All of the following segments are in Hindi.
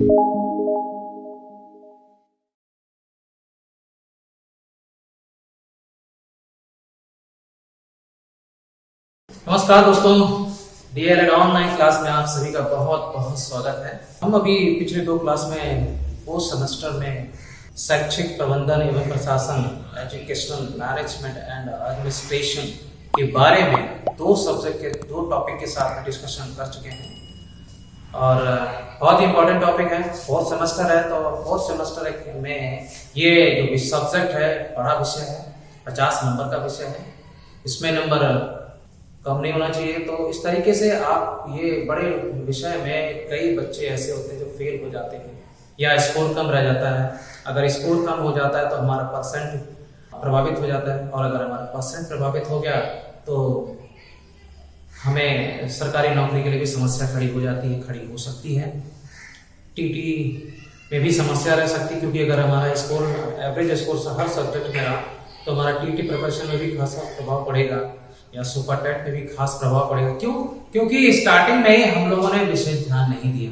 नमस्कार दोस्तों, डीएलएड ऑनलाइन क्लास में आप सभी का बहुत बहुत स्वागत है। हम अभी पिछले 2 क्लास में पोस्ट सेमेस्टर में शैक्षिक प्रबंधन एवं प्रशासन, एजुकेशनल मैनेजमेंट एंड एडमिनिस्ट्रेशन के बारे में 2 टॉपिक के साथ डिस्कशन कर चुके हैं और बहुत ही इंपॉर्टेंट टॉपिक है। 4th सेमेस्टर है, तो 4th सेमेस्टर में ये जो सब्जेक्ट है बड़ा विषय है, 50 नंबर का विषय है। इसमें नंबर कम नहीं होना चाहिए। तो इस तरीके से आप ये बड़े विषय में कई बच्चे ऐसे होते हैं जो फेल हो जाते हैं या स्कोर कम रह जाता है। अगर स्कोर कम हो जाता है तो हमारा परसेंट प्रभावित हो जाता है, और अगर हमारा परसेंट प्रभावित हो गया तो हमें सरकारी नौकरी के लिए भी समस्या खड़ी हो सकती है। टीटी में भी समस्या रह सकती है, क्योंकि अगर हमारा स्कोर एवरेज स्कोर हर सब्जेक्ट में रहा तो हमारा टीटी प्रिपरेशन में भी खासा प्रभाव पड़ेगा या सुपर टेट पे भी खास प्रभाव पड़ेगा। क्यों? क्योंकि स्टार्टिंग में ही हम लोगों ने विशेष ध्यान नहीं दिया।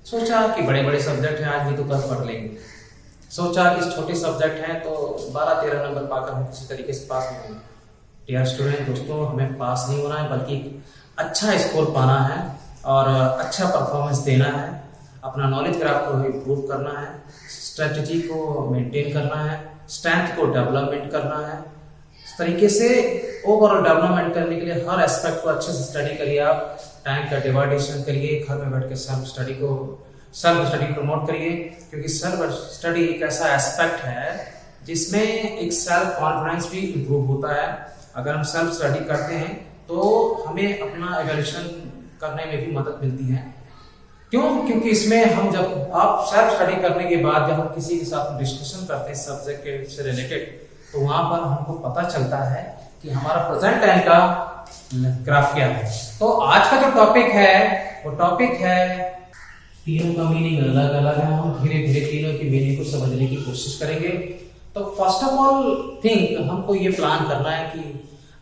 सोचा कि बड़े बड़े सब्जेक्ट हैं, आज भी तो कल पढ़ लेंगे। सोचा कि छोटे सब्जेक्ट हैं तो 12-13 नंबर पाकर हम किसी तरीके से पास नहीं होंगे। डियर स्टूडेंट दोस्तों, हमें पास नहीं होना है, बल्कि अच्छा स्कोर पाना है और अच्छा परफॉर्मेंस देना है। अपना नॉलेज ग्राफ को इम्प्रूव करना है, स्ट्रेटजी को मेंटेन करना है, स्ट्रेंथ को डेवलपमेंट करना है। इस तरीके से ओवरऑल डेवलपमेंट करने के लिए हर एस्पेक्ट को अच्छे से स्टडी करिए। आप टाइम का डिवाइडेशन करिए, घर में बैठ के सेल्फ स्टडी प्रमोट करिए, क्योंकि सेल्फ स्टडी एक ऐसा एस्पेक्ट है जिसमें एक सेल्फ कॉन्फिडेंस भी इम्प्रूव होता है। अगर हम सेल्फ स्टडी करते हैं तो हमें अपना एवेल्यूशन करने में भी मदद मिलती है। क्यों? क्योंकि इसमें हम जब आप सेल्फ स्टडी करने के बाद जब हम किसी के साथ डिस्कशन करते हैं सब्जेक्ट के से रिलेटेड, तो वहां पर हमको पता चलता है कि हमारा प्रेजेंट टाइम का ग्राफ क्या है। तो आज का जो टॉपिक है वो टॉपिक है, तीनों का मीनिंग अलग अलग है। हम धीरे धीरे तीनों की मीनिंग को समझने की कोशिश करेंगे। तो फर्स्ट ऑफ ऑल थिंक हमको ये प्लान करना है कि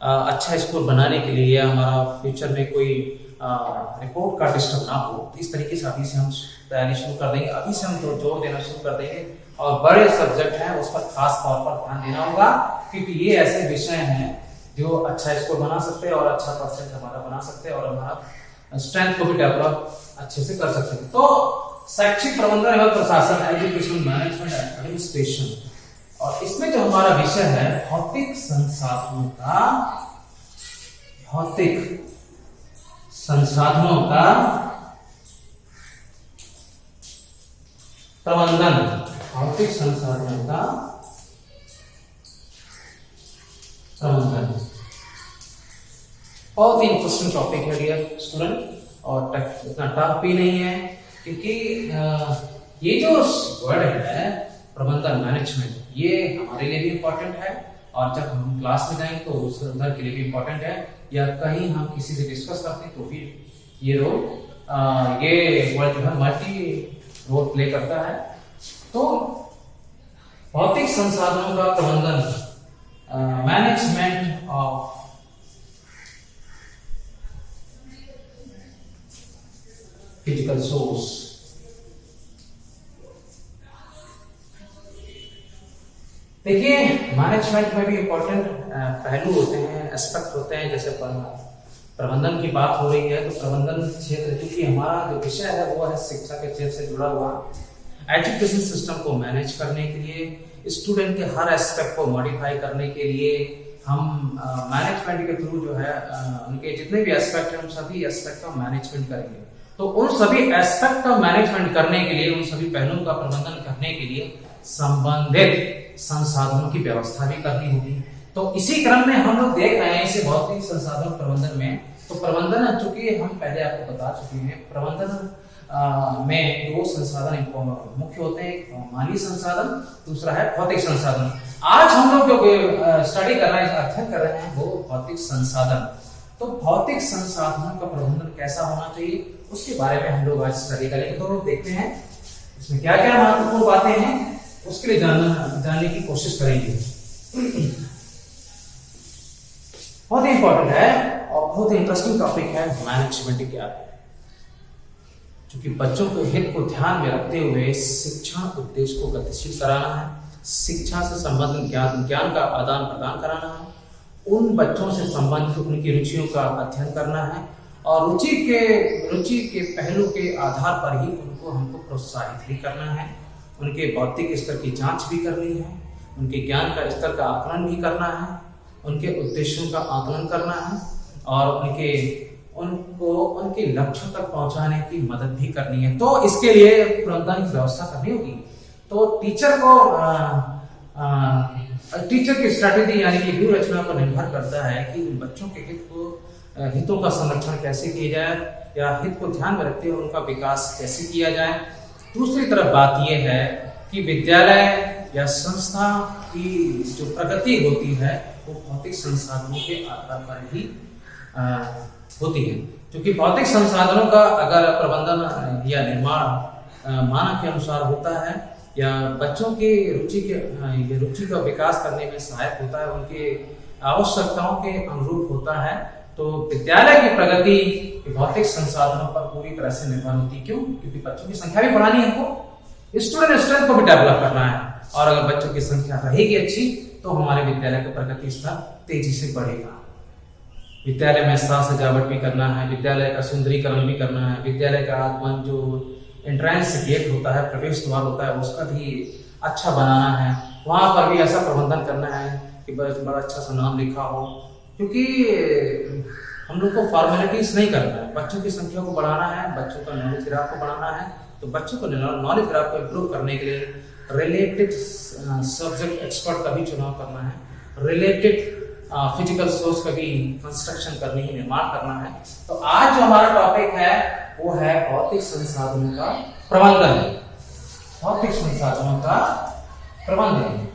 अच्छा स्कोर बनाने के लिए या हमारा फ्यूचर में कोई रिपोर्ट का डिस्टर्ब ना हो, इस तरीके से अभी से हम तैयारी शुरू कर देंगे। अभी से हम जोर देना शुरू कर देंगे और बड़े सब्जेक्ट हैं उस पर खास तौर पर ध्यान देना होगा, क्योंकि ये ऐसे विषय हैं जो अच्छा स्कोर बना सकते हैं और अच्छा परसेंट हमारा बना सकते हैं और हमारा स्ट्रेंथ को भी डेवलप अच्छे से कर सकते हैं। तो शैक्षिक प्रबंधन एवं प्रशासन, एजुकेशन मैनेजमेंट एंड एडमिनिस्ट्रेशन, और इसमें जो हमारा विषय है भौतिक संसाधनों का प्रबंधन, भौतिक संसाधनों का प्रबंधन। बहुत ही इंटरेस्टिंग टॉपिक है डियर स्टूडेंट, और इतना टफ भी नहीं है, क्योंकि ये जो वर्ड है प्रबंधन, मैनेजमेंट, ये हमारे लिए भी इम्पोर्टेंट है और जब हम क्लास में जाएंगे तो उधर के लिए भी इम्पोर्टेंट है, या कहीं हम किसी से डिस्कस करते हैं तो भी ये वर्ड जो है मल्टी रोल प्ले करता है। तो भौतिक संसाधनों का प्रबंधन, मैनेजमेंट ऑफ फिजिकल सोर्स। देखिए, मैनेजमेंट में भी इंपॉर्टेंट पहलू होते हैं, एस्पेक्ट होते हैं। जैसे प्रबंधन की बात हो रही है तो प्रबंधन क्षेत्र, क्योंकि हमारा जो विषय है वो है शिक्षा के क्षेत्र से जुड़ा हुआ। एजुकेशन सिस्टम को मैनेज करने के लिए, स्टूडेंट के हर एस्पेक्ट को मॉडिफाई करने के लिए हम मैनेजमेंट के थ्रू जो है उनके जितने भी एस्पेक्ट हैं उन सभी एस्पेक्ट का मैनेजमेंट करेंगे। तो उन सभी एस्पेक्ट का मैनेजमेंट करने के लिए, उन सभी पहलुओं का प्रबंधन करने के लिए संबंधित संसाधनों की व्यवस्था भी करनी होगी। तो इसी क्रम में हम लोग देख रहे हैं इसे भौतिक संसाधन प्रबंधन में। तो प्रबंधन, चूंकि हम पहले आपको बता चुके हैं, प्रबंधन में 2 संसाधन मुख्य होते हैं, एक मानवीय संसाधन, दूसरा है भौतिक संसाधन। आज हम लोग जो स्टडी कर रहे हैं, अध्ययन कर रहे हैं, वो भौतिक संसाधन। तो भौतिक संसाधनों का प्रबंधन कैसा होना चाहिए उसके बारे में हम लोग आज स्टडी करेंगे। तो लोग देखते हैं इसमें क्या क्या महत्वपूर्ण बातें हैं, उसके लिए जानने की कोशिश करेंगे। बहुत ही इंपॉर्टेंट है और बहुत ही इंटरेस्टिंग टॉपिक है मैनेजमेंट क्या है। क्योंकि बच्चों के हित को ध्यान में रखते हुए शिक्षण उद्देश्य को गतिशील कराना है, शिक्षा से संबंधित ज्ञान का आदान प्रदान कराना है, उन बच्चों से संबंधित उनकी रुचियों का अध्ययन करना है और रुचि के पहलू के आधार पर ही उनको हमको प्रोत्साहित भी करना है, उनके बौद्धिक स्तर की जांच भी करनी है, उनके ज्ञान का स्तर का आकलन भी करना है, उनके उद्देश्यों का आकलन करना है और उनको उनके लक्ष्यों तक पहुंचाने की मदद भी करनी है। तो इसके लिए प्रबंधन की व्यवस्था करनी होगी। तो टीचर की स्ट्रैटेजी यानी कि व्यू रचना पर निर्भर करता है कि उन बच्चों के हितों का संरक्षण कैसे किया जाए या हित को ध्यान में रखते हुए उनका विकास कैसे किया जाए। दूसरी तरफ बात यह है कि विद्यालय या संस्था की जो प्रगति होती है वो भौतिक संसाधनों के आधार पर ही होती है, क्योंकि भौतिक संसाधनों का अगर प्रबंधन या निर्माण मानक के अनुसार होता है या बच्चों की रुचि का विकास करने में सहायक होता है, उनके आवश्यकताओं के अनुरूप होता है, तो विद्यालय की प्रगति भौतिक संसाधनों पर पूरी तरह से निर्भर होती है। क्यों? क्योंकि बच्चों की संख्या भी बढ़ानी है, हमको स्टूडेंट स्ट्रेंथ को भी डेवलप करना है और अगर बच्चों की संख्या रहेगी अच्छी तो हमारे विद्यालय का प्रगति स्तर तेजी से बढ़ेगा। विद्यालय में साज सजावट भी करना है, विद्यालय का सुंदरीकरण भी करना है, विद्यालय का आगमन जो एंट्रेंस गेट होता है, प्रवेश द्वार होता है, उसका भी अच्छा बनाना है, वहां पर भी ऐसा प्रबंधन करना है कि बड़ा अच्छा सा नाम लिखा हो, क्योंकि हम लोग को फॉर्मेलिटीज नहीं करना है, बच्चों की संख्या को बढ़ाना है, बच्चों का नॉलेज ग्राफ को बढ़ाना है। तो बच्चों को नॉलेज ग्राफ को इम्प्रूव करने के लिए रिलेटेड सब्जेक्ट एक्सपर्ट का भी चुनाव करना है, रिलेटेड फिजिकल सोर्स का भी कंस्ट्रक्शन करनी है, निर्माण करना है। तो आज जो हमारा टॉपिक है वो है भौतिक संसाधनों का प्रबंधन। भौतिक संसाधनों का प्रबंधन।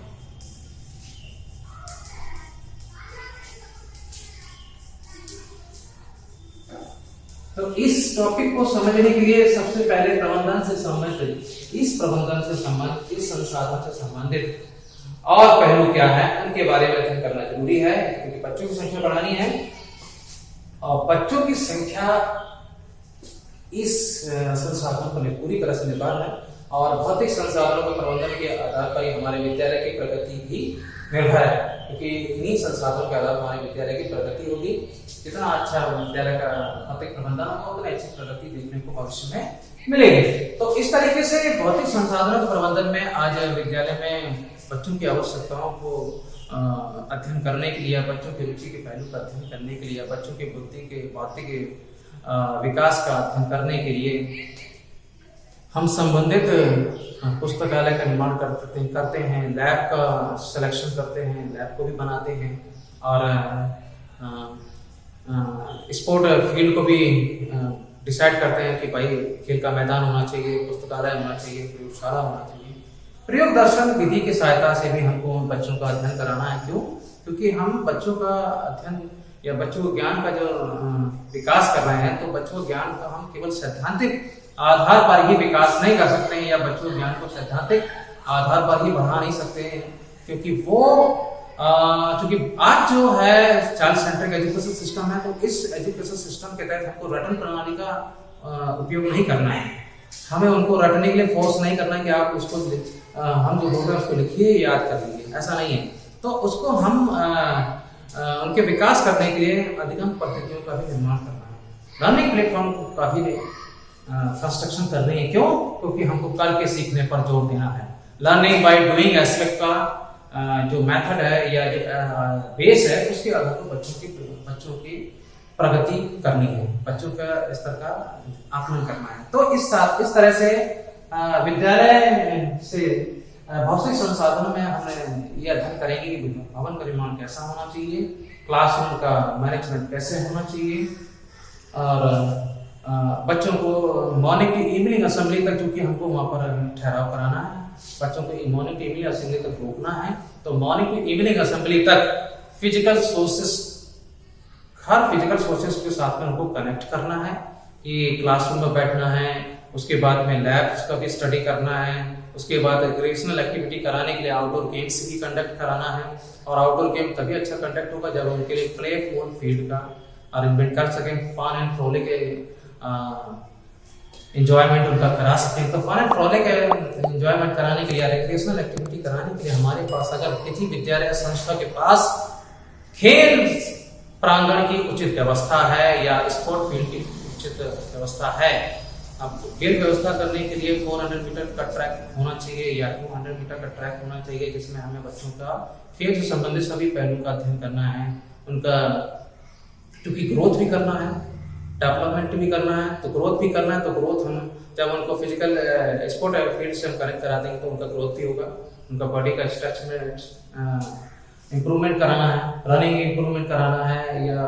तो इस टॉपिक को समझने के लिए सबसे पहले इस प्रबंधन से संबंधित इस संसाधन से संबंधित और पहलू क्या है उनके बारे में अध्ययन करना जरूरी है, क्योंकि बच्चों की संख्या बढ़ानी है और बच्चों की संख्या इस संसाधनों पर पूरी तरह से निर्भर है और भौतिक संसाधनों के प्रबंधन के आधार पर ही हमारे विद्यालय की प्रगति भी निर्भर है, क्योंकि इन्हीं संसाधनों के आधार पर हमारे विद्यालय की प्रगति होगी। जितना अच्छा विद्यालय का भौतिक प्रबंधन होगा उतनी अच्छी प्रगति देखने को भविष्य में मिलेगी। तो इस तरीके से भौतिक संसाधनों के प्रबंधन में आज विद्यालय में बच्चों की आवश्यकताओं को अध्ययन करने के लिए, बच्चों की रुचि के पहलू का अध्ययन करने के लिए, बच्चों के बुद्धि के बौद्धिक विकास का अध्ययन करने के लिए हम संबंधित पुस्तकालय का निर्माण करते हैं, लैब का सिलेक्शन करते हैं, लैब को भी बनाते हैं और स्पोर्ट फील्ड को भी डिसाइड करते हैं कि भाई खेल का मैदान होना चाहिए, पुस्तकालय होना चाहिए, प्रयोगशाला होना चाहिए। प्रयोग दर्शन विधि की सहायता से भी हमको बच्चों का अध्ययन कराना है। क्यों? क्योंकि हम बच्चों का अध्ययन या बच्चों को ज्ञान का जो विकास कर रहे हैं, तो बच्चों को ज्ञान का हम केवल सैद्धांतिक आधार पर ही विकास नहीं कर सकते हैं या बच्चों ज्ञान को सैद्धांतिक आधार पर ही बढ़ा नहीं सकते हैं, क्योंकि आज जो है चाइल्ड सेंट्रिक एजुकेशन सिस्टम है, तो इस एजुकेशन सिस्टम के तहत हमको रटन प्रणाली का उपयोग नहीं करना है। हमें उनको रटने के लिए फोर्स नहीं करना है कि आप उसको हम जो बोल रहे हैं उसको लिखिए, याद कर लीजिए, ऐसा नहीं है। तो उसको हम उनके विकास करने के लिए अधिगम पद्धतियों का भी निर्माण करना है, लर्निंग प्लेटफॉर्म का भी कंस्ट्रक्शन करनी है। क्यों? क्योंकि हमको करके सीखने पर जोर देना है। लर्निंग बाय डूइंग एस्पेक्ट का जो मेथड है या जो बेस है उसके आधार पर बच्चों की प्रगति करनी है, बच्चों का स्तर का आकलन करना है। तो इस तरह से विद्यालय से भौतिक संसाधनों में हमने ये अध्ययन करेंगे कि भवन का निर्माण कैसा होना चाहिए, क्लासरूम का मैनेजमेंट कैसे होना चाहिए और बच्चों को मॉर्निंग की इवनिंग असेंबली तक, चूंकि हमको वहां पर ठहराव कराना है, बच्चों को मॉर्निंग की इवनिंग असेंबली तक रोकना है, तो मॉर्निंग की इवनिंग असेंबली तक फिजिकल सोर्सेस के साथ में उनको कनेक्ट करना है कि क्लासरूम में बैठना है, उसके बाद में लैब्स का भी स्टडी करना है, उसके बाद रिक्रिएशनल एक्टिविटी कराने के लिए आउटडोर गेम्स भी कंडक्ट कराना है और आउटडोर गेम तभी अच्छा कंडक्ट होगा जब उनके लिए प्लेफुल फील्ड का अरेंजमेंट कर सकें, फन एंड फ्रोलिक इंजॉयमेंट उनका करा सकें। तो फन एंड फ्रॉलिक इंजॉयमेंट कराने के लिए या रिक्रिएशनल एक्टिविटी कराने के लिए हमारे पास अगर किसी विद्यालय संस्था के पास खेल प्रांगण की उचित व्यवस्था है या स्पोर्ट फील्ड की उचित व्यवस्था है, अब खेल व्यवस्था करने के लिए 400 मीटर का ट्रैक होना चाहिए या 200 मीटर का ट्रैक होना चाहिए, जिसमें हमें बच्चों का खेल से संबंधित सभी पहलू का अध्ययन करना है। उनका क्योंकि ग्रोथ भी करना है, डेवलपमेंट भी करना है, तो ग्रोथ भी करना है। तो ग्रोथ हम जब उनको फिजिकल स्पोर्ट फील्ड से हम कनेक्ट करा देंगे तो उनका ग्रोथ भी होगा, उनका बॉडी का स्ट्रेचमेंट इम्प्रूवमेंट कराना है, रनिंग इम्प्रूवमेंट कराना है या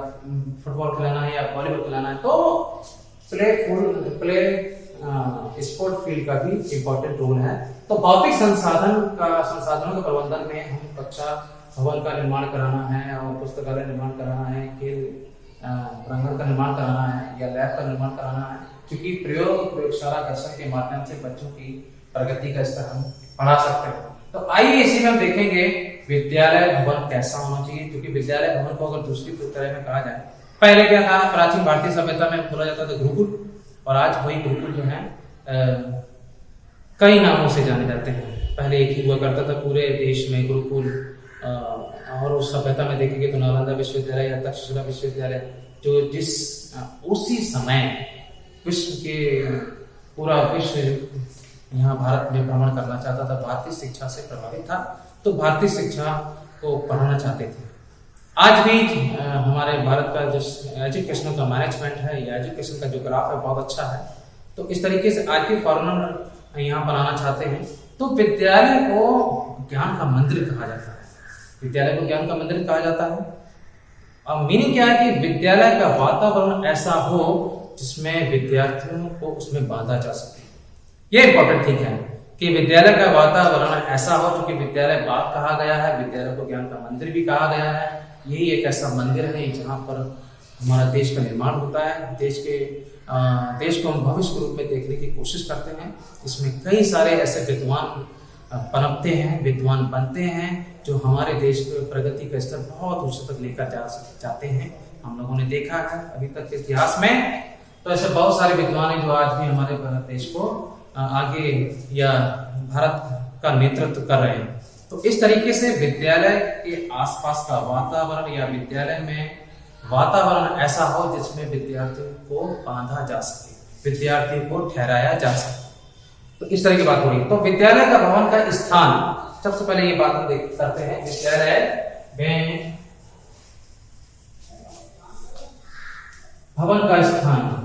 फुटबॉल खिलाना है या वॉलीबॉल खिलाना है, तो प्ले स्पोर्ट फील्ड का भी इम्पोर्टेंट रोल है। तो भौतिक संसाधनों के प्रबंधन में हम कक्षा भवन का निर्माण कराना है और पुस्तकालय निर्माण कराना है, खेल प्रांगण का निर्माण कराना है या लैब का निर्माण कराना है, क्योंकि प्रयोगशाला दर्शन के माध्यम से बच्चों की प्रगति का स्तर हम बढ़ा सकते हैं। तो आइए इसी में हम देखेंगे विद्यालय भवन कैसा होना चाहिए, क्योंकि विद्यालय भवन को अगर दूसरी तरह में कहा जाए, पहले क्या था, प्राचीन भारतीय सभ्यता में बोला जाता था गुरुकुल, और आज वही गुरुकुल जो है कई नामों से जाने जाते हैं। पहले एक ही हुआ करता था पूरे देश में गुरुकुल, और उस सभ्यता में देखेंगे तो नालंदा विश्वविद्यालय या तक्षशिला विश्वविद्यालय, जो उसी समय विश्व के पूरा विश्व यहाँ भारत में भ्रमण करना चाहता था, भारतीय शिक्षा से प्रभावित था, तो भारतीय शिक्षा को पढ़ाना चाहते थे। आज भी हमारे भारत का जो एजुकेशन का मैनेजमेंट है या एजुकेशन का जो ग्राफ है बहुत अच्छा है, तो इस तरीके से आज भी फॉरेनर यहाँ पर आना चाहते हैं। तो विद्यालय को ज्ञान का मंदिर कहा जाता है, विद्यालय को ज्ञान का मंदिर कहा जाता है। अब मीनिंग क्या है कि विद्यालय का वातावरण ऐसा हो जिसमें विद्यार्थियों को उसमें बांधा जा सके। ये इंपॉर्टेंट थिंग है कि विद्यालय का वातावरण ऐसा हो, क्योंकि विद्यालय बाग कहा गया है, विद्यालय को ज्ञान का मंदिर भी कहा गया है। यही एक ऐसा मंदिर है जहाँ पर हमारा देश का निर्माण होता है, देश को हम भविष्य के रूप में देखने की कोशिश करते हैं। इसमें कई सारे ऐसे विद्वान पनपते हैं, विद्वान बनते हैं, जो हमारे देश के प्रगति का स्तर बहुत ऊंचे तक लेकर जाते हैं। हम लोगों ने देखा है अभी तक के इतिहास में, तो ऐसे बहुत सारे विद्वान हैं जो आज भी हमारे भारत देश को आगे या भारत का नेतृत्व कर रहे हैं। तो इस तरीके से विद्यालय के आसपास का वातावरण या विद्यालय में वातावरण ऐसा हो जिसमें विद्यार्थियों को बांधा जा सके, विद्यार्थियों को ठहराया जा सके, तो इस तरह की बात हो रही है। तो विद्यालय का भवन का स्थान, सबसे पहले ये बात हम करते हैं विद्यालय में भवन का स्थान।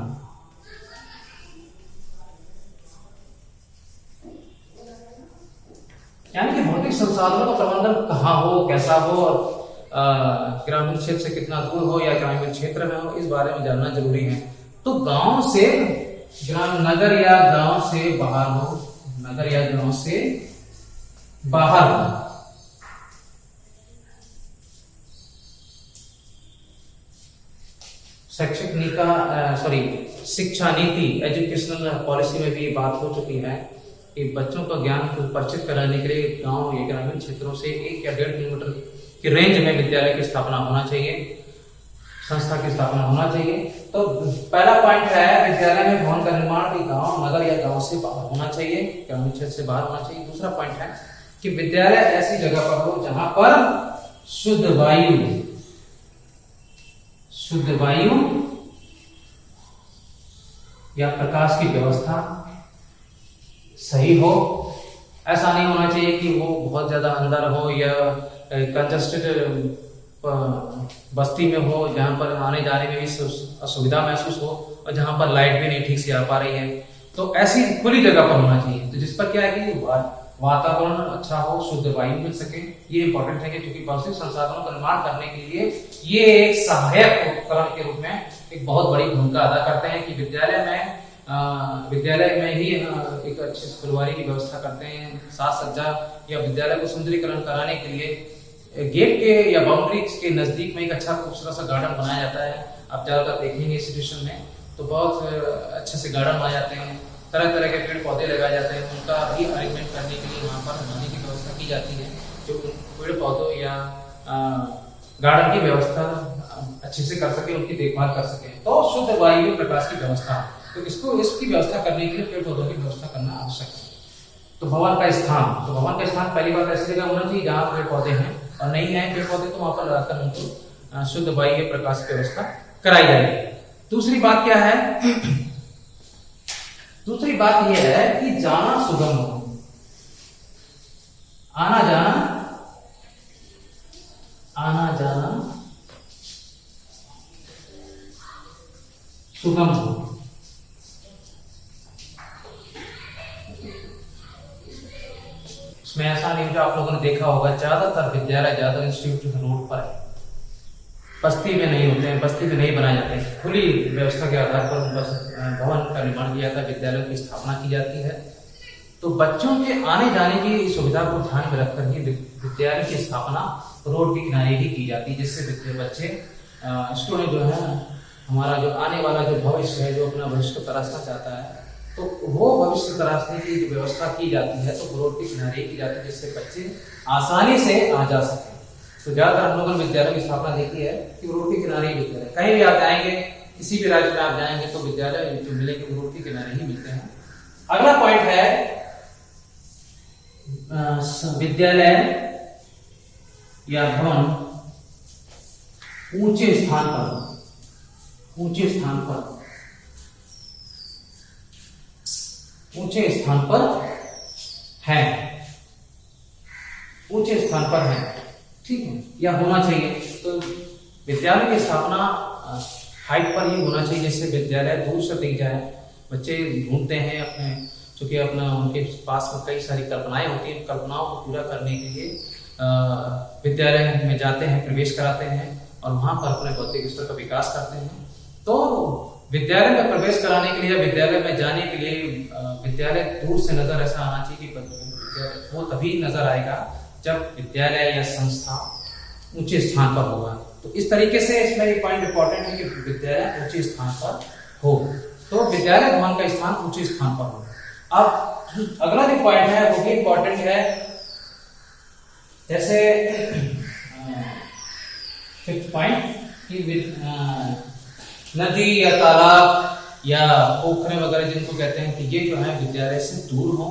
यानी कि भौतिक संसाधनों का प्रबंधन कहाँ हो, कैसा हो, और ग्रामीण क्षेत्र से कितना दूर हो या ग्रामीण क्षेत्र में हो, इस बारे में जानना जरूरी है। तो गांव से नगर या गांव से बाहर हो, नगर या गांव से बाहर हो। शिक्षा नीति एजुकेशनल पॉलिसी में भी बात हो चुकी है कि बच्चों का ज्ञान को परिचित कराने के लिए गांव या ग्रामीण क्षेत्रों से 1 या 1.5 किलोमीटर की रेंज में विद्यालय की स्थापना होना चाहिए, संस्था की स्थापना होना चाहिए। तो पहला पॉइंट है विद्यालय में भवन का निर्माण भी गांव, नगर या गांव से बाहर होना चाहिए, ग्रामीण क्षेत्र से बाहर होना चाहिए। दूसरा पॉइंट है कि विद्यालय ऐसी जगह पर हो जहां पर शुद्ध वायु या प्रकाश की व्यवस्था सही हो। ऐसा नहीं होना चाहिए कि वो बहुत ज्यादा अंदर हो या कंजस्टेड बस्ती में हो, जहां पर आने जाने में भी असुविधा महसूस हो और जहां पर लाइट भी नहीं ठीक से आ पा रही है। तो ऐसी खुली जगह पर होना चाहिए, तो जिस पर क्या है कि वातावरण अच्छा हो, शुद्ध वायु मिल सके। ये इंपॉर्टेंट है क्योंकि भौतिक संसाधनों का निर्माण करने के लिए ये एक सहायक उपकरण के रूप में एक बहुत बड़ी भूमिका अदा करते हैं कि विद्यालय में ही एक अच्छी फुलवारी की व्यवस्था करते हैं, साज सज्जा या विद्यालय को सुंदरीकरण कराने के लिए गेट के या बाउंड्री के नजदीक में एक अच्छा खूबसूरत सा गार्डन बनाया जाता है। आप ज्यादातर देखेंगे इंस्टीट्यूशन में तो बहुत अच्छे से गार्डन बनाए जाते हैं, तरह तरह के पेड़ पौधे लगाए जाते हैं, उनका भी अरेंजमेंट करने के लिए वहाँ पर बनाने की व्यवस्था की जाती है, जो पेड़ पौधों या गार्डन की व्यवस्था अच्छे से कर सके, उनकी देखभाल कर सके। तो शुद्ध वायु प्रकाश की व्यवस्था, तो इसकी व्यवस्था करने के लिए पेड़ पौधों की व्यवस्था करना आवश्यक है। तो भवन का स्थान, पहली बात ऐसी जगह होना चाहिए जहाँ पेड़ पौधे हैं, और नहीं है पेड़ पौधे तो वहां पर लगाकर उनको शुद्ध वायु या प्रकाश की व्यवस्था कराई जाएगी। दूसरी बात क्या है? दूसरी बात यह है कि जाना सुगम हो, आना जाना सुगम हो। इसमें ऐसा नहीं, जो आप लोगों ने देखा होगा ज्यादातर विद्यालय, ज्यादा इंस्टीट्यूट रोड पर है, बस्ती में नहीं होते हैं, बस्ती में नहीं बनाए जाते हैं। खुली व्यवस्था के आधार पर भवन का निर्माण किया जाता है, विद्यालयों की स्थापना की जाती है। तो बच्चों के आने जाने की सुविधा को ध्यान में रखकर ही विद्यालय की स्थापना रोड के किनारे ही की जाती है, जिससे बच्चे स्टूडेंट जो है, हमारा जो आने वाला जो भविष्य है, जो अपना भविष्य को तराशना चाहता है, तो वो भविष्य तराशने की जो व्यवस्था की जाती है तो रोड के किनारे की जाती है, जिससे बच्चे आसानी से आ जा सके। तो ज्यादातर हम लोगों ने विद्यालय की स्थापना देखी है कि रोड के किनारे ही विद्यालय, कहीं भी आप जाएंगे, किसी भी राज्य में आप जाएंगे तो विद्यालय जो मिलेंगे वो रोड के किनारे ही मिलते हैं। अगला पॉइंट है विद्यालय या भवन ऊंचे स्थान पर है, ठीक है, या होना चाहिए। तो विद्यालय की स्थापना हाइट पर ही होना चाहिए, जिससे विद्यालय दूर से दिख जाए। बच्चे ढूंढते हैं अपने, चूंकि अपना उनके पास में कई सारी कल्पनाएं होती हैं, कल्पनाओं को पूरा करने के लिए विद्यालय में जाते हैं, प्रवेश कराते हैं और वहां पर अपने बौद्धिक स्तर का विकास करते हैं। तो विद्यालय में प्रवेश कराने के लिए, विद्यालय में जाने के लिए विद्यालय दूर से नजर ऐसा आना चाहिए कि वो तभी नजर आएगा जब विद्यालय या संस्था ऊंचे स्थान पर होगा। तो इस तरीके से इसमें एक पॉइंट इंपॉर्टेंट है कि विद्यालय ऊंचे स्थान पर हो, तो विद्यालय भवन का स्थान ऊंचे स्थान पर हो। अब अगला जो पॉइंट है वो भी इंपॉर्टेंट है, जैसे फिफ्थ पॉइंट कि नदी या तालाब या पोखरे वगैरह जिनको कहते हैं, कि ये जो है विद्यालय से दूर हो,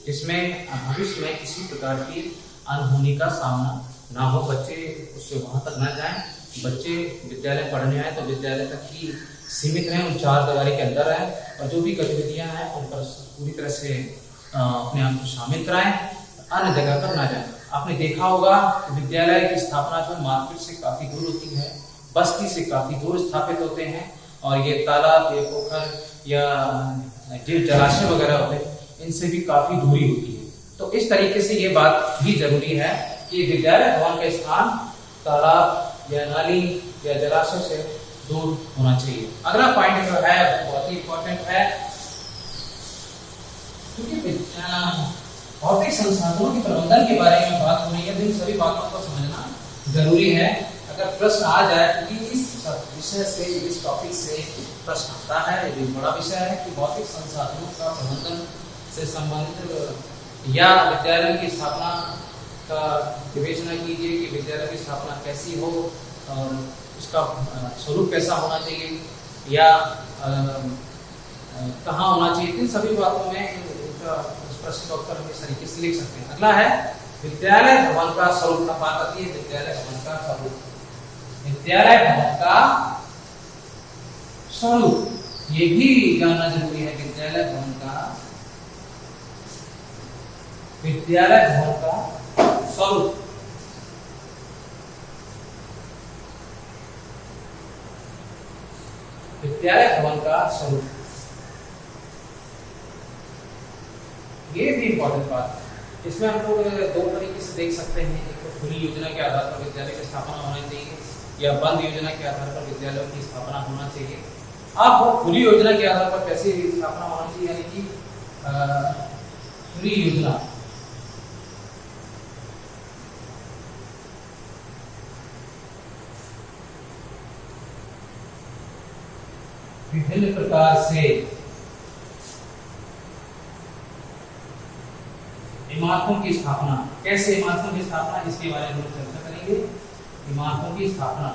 इसमें भविष्य में किसी प्रकार की अनहोनी का सामना ना हो, बच्चे उससे वहां तक ना जाएं। बच्चे विद्यालय पढ़ने आए तो विद्यालय तक ही सीमित रहें, उन चार दीवारी के अंदर रहें, और जो भी गतिविधियां हैं उन पर पूरी तरह से अपने आप को शामिल कराएं, अन्य जगह पर ना जाएं। आपने देखा होगा कि विद्यालय की स्थापना जो मार्केट से काफी दूर होती है, बस्ती से काफी दूर स्थापित होते हैं, और ये तालाब, ये पोखर या जो जलाशय वगैरह होते हैं, इनसे भी काफी दूरी होती है। तो इस तरीके से ये बात भी जरूरी है कि विद्यालय भवन का स्थान तालाब या नाली या जलाशय से दूर होना चाहिए। अगला पॉइंट जो है बहुत ही इंपॉर्टेंट है, क्योंकि भौतिक संसाधनों के प्रबंधन के बारे में बात हो रही है, इन सभी बातों को समझना जरूरी है। अगर प्रश्न आ जाए, क्योंकि इस विषय से, इस टॉपिक से प्रश्न आता है, ये बड़ा विषय है कि भौतिक संसाधनों का प्रबंधन से संबंधित या विद्यालय की स्थापना का विवेचना कीजिए कि विद्यालय की स्थापना कैसी हो और उसका स्वरूप कैसा होना चाहिए या कहाँ होना चाहिए। इन सभी बातों में इस प्रश्न का उत्तर हम इस तरीके से लिख सकते हैं। अगला है विद्यालय भवन का स्वरूप। बात आती है विद्यालय भवन का स्वरूप। विद्यालय भवन का स्वरूप ये भी जानना जरूरी है। विद्यालय भवन का स्वरूप। विद्यालय भवन का स्वरूप, ये भी इंपॉर्टेंट बात है। इसमें हम लोग दो तरीके से देख सकते हैं। एक तो खुली योजना के आधार पर विद्यालय की स्थापना होनी चाहिए या बंद योजना के आधार पर विद्यालय की स्थापना होना चाहिए। अब वो खुली योजना के आधार पर कैसे स्थापना होना चाहिए, यानी कि खुली योजना विभिन्न प्रकार से इमारतों की स्थापना। कैसे इमारतों की स्थापना, इसके बारे में चर्चा करेंगे। इमारतों की स्थापना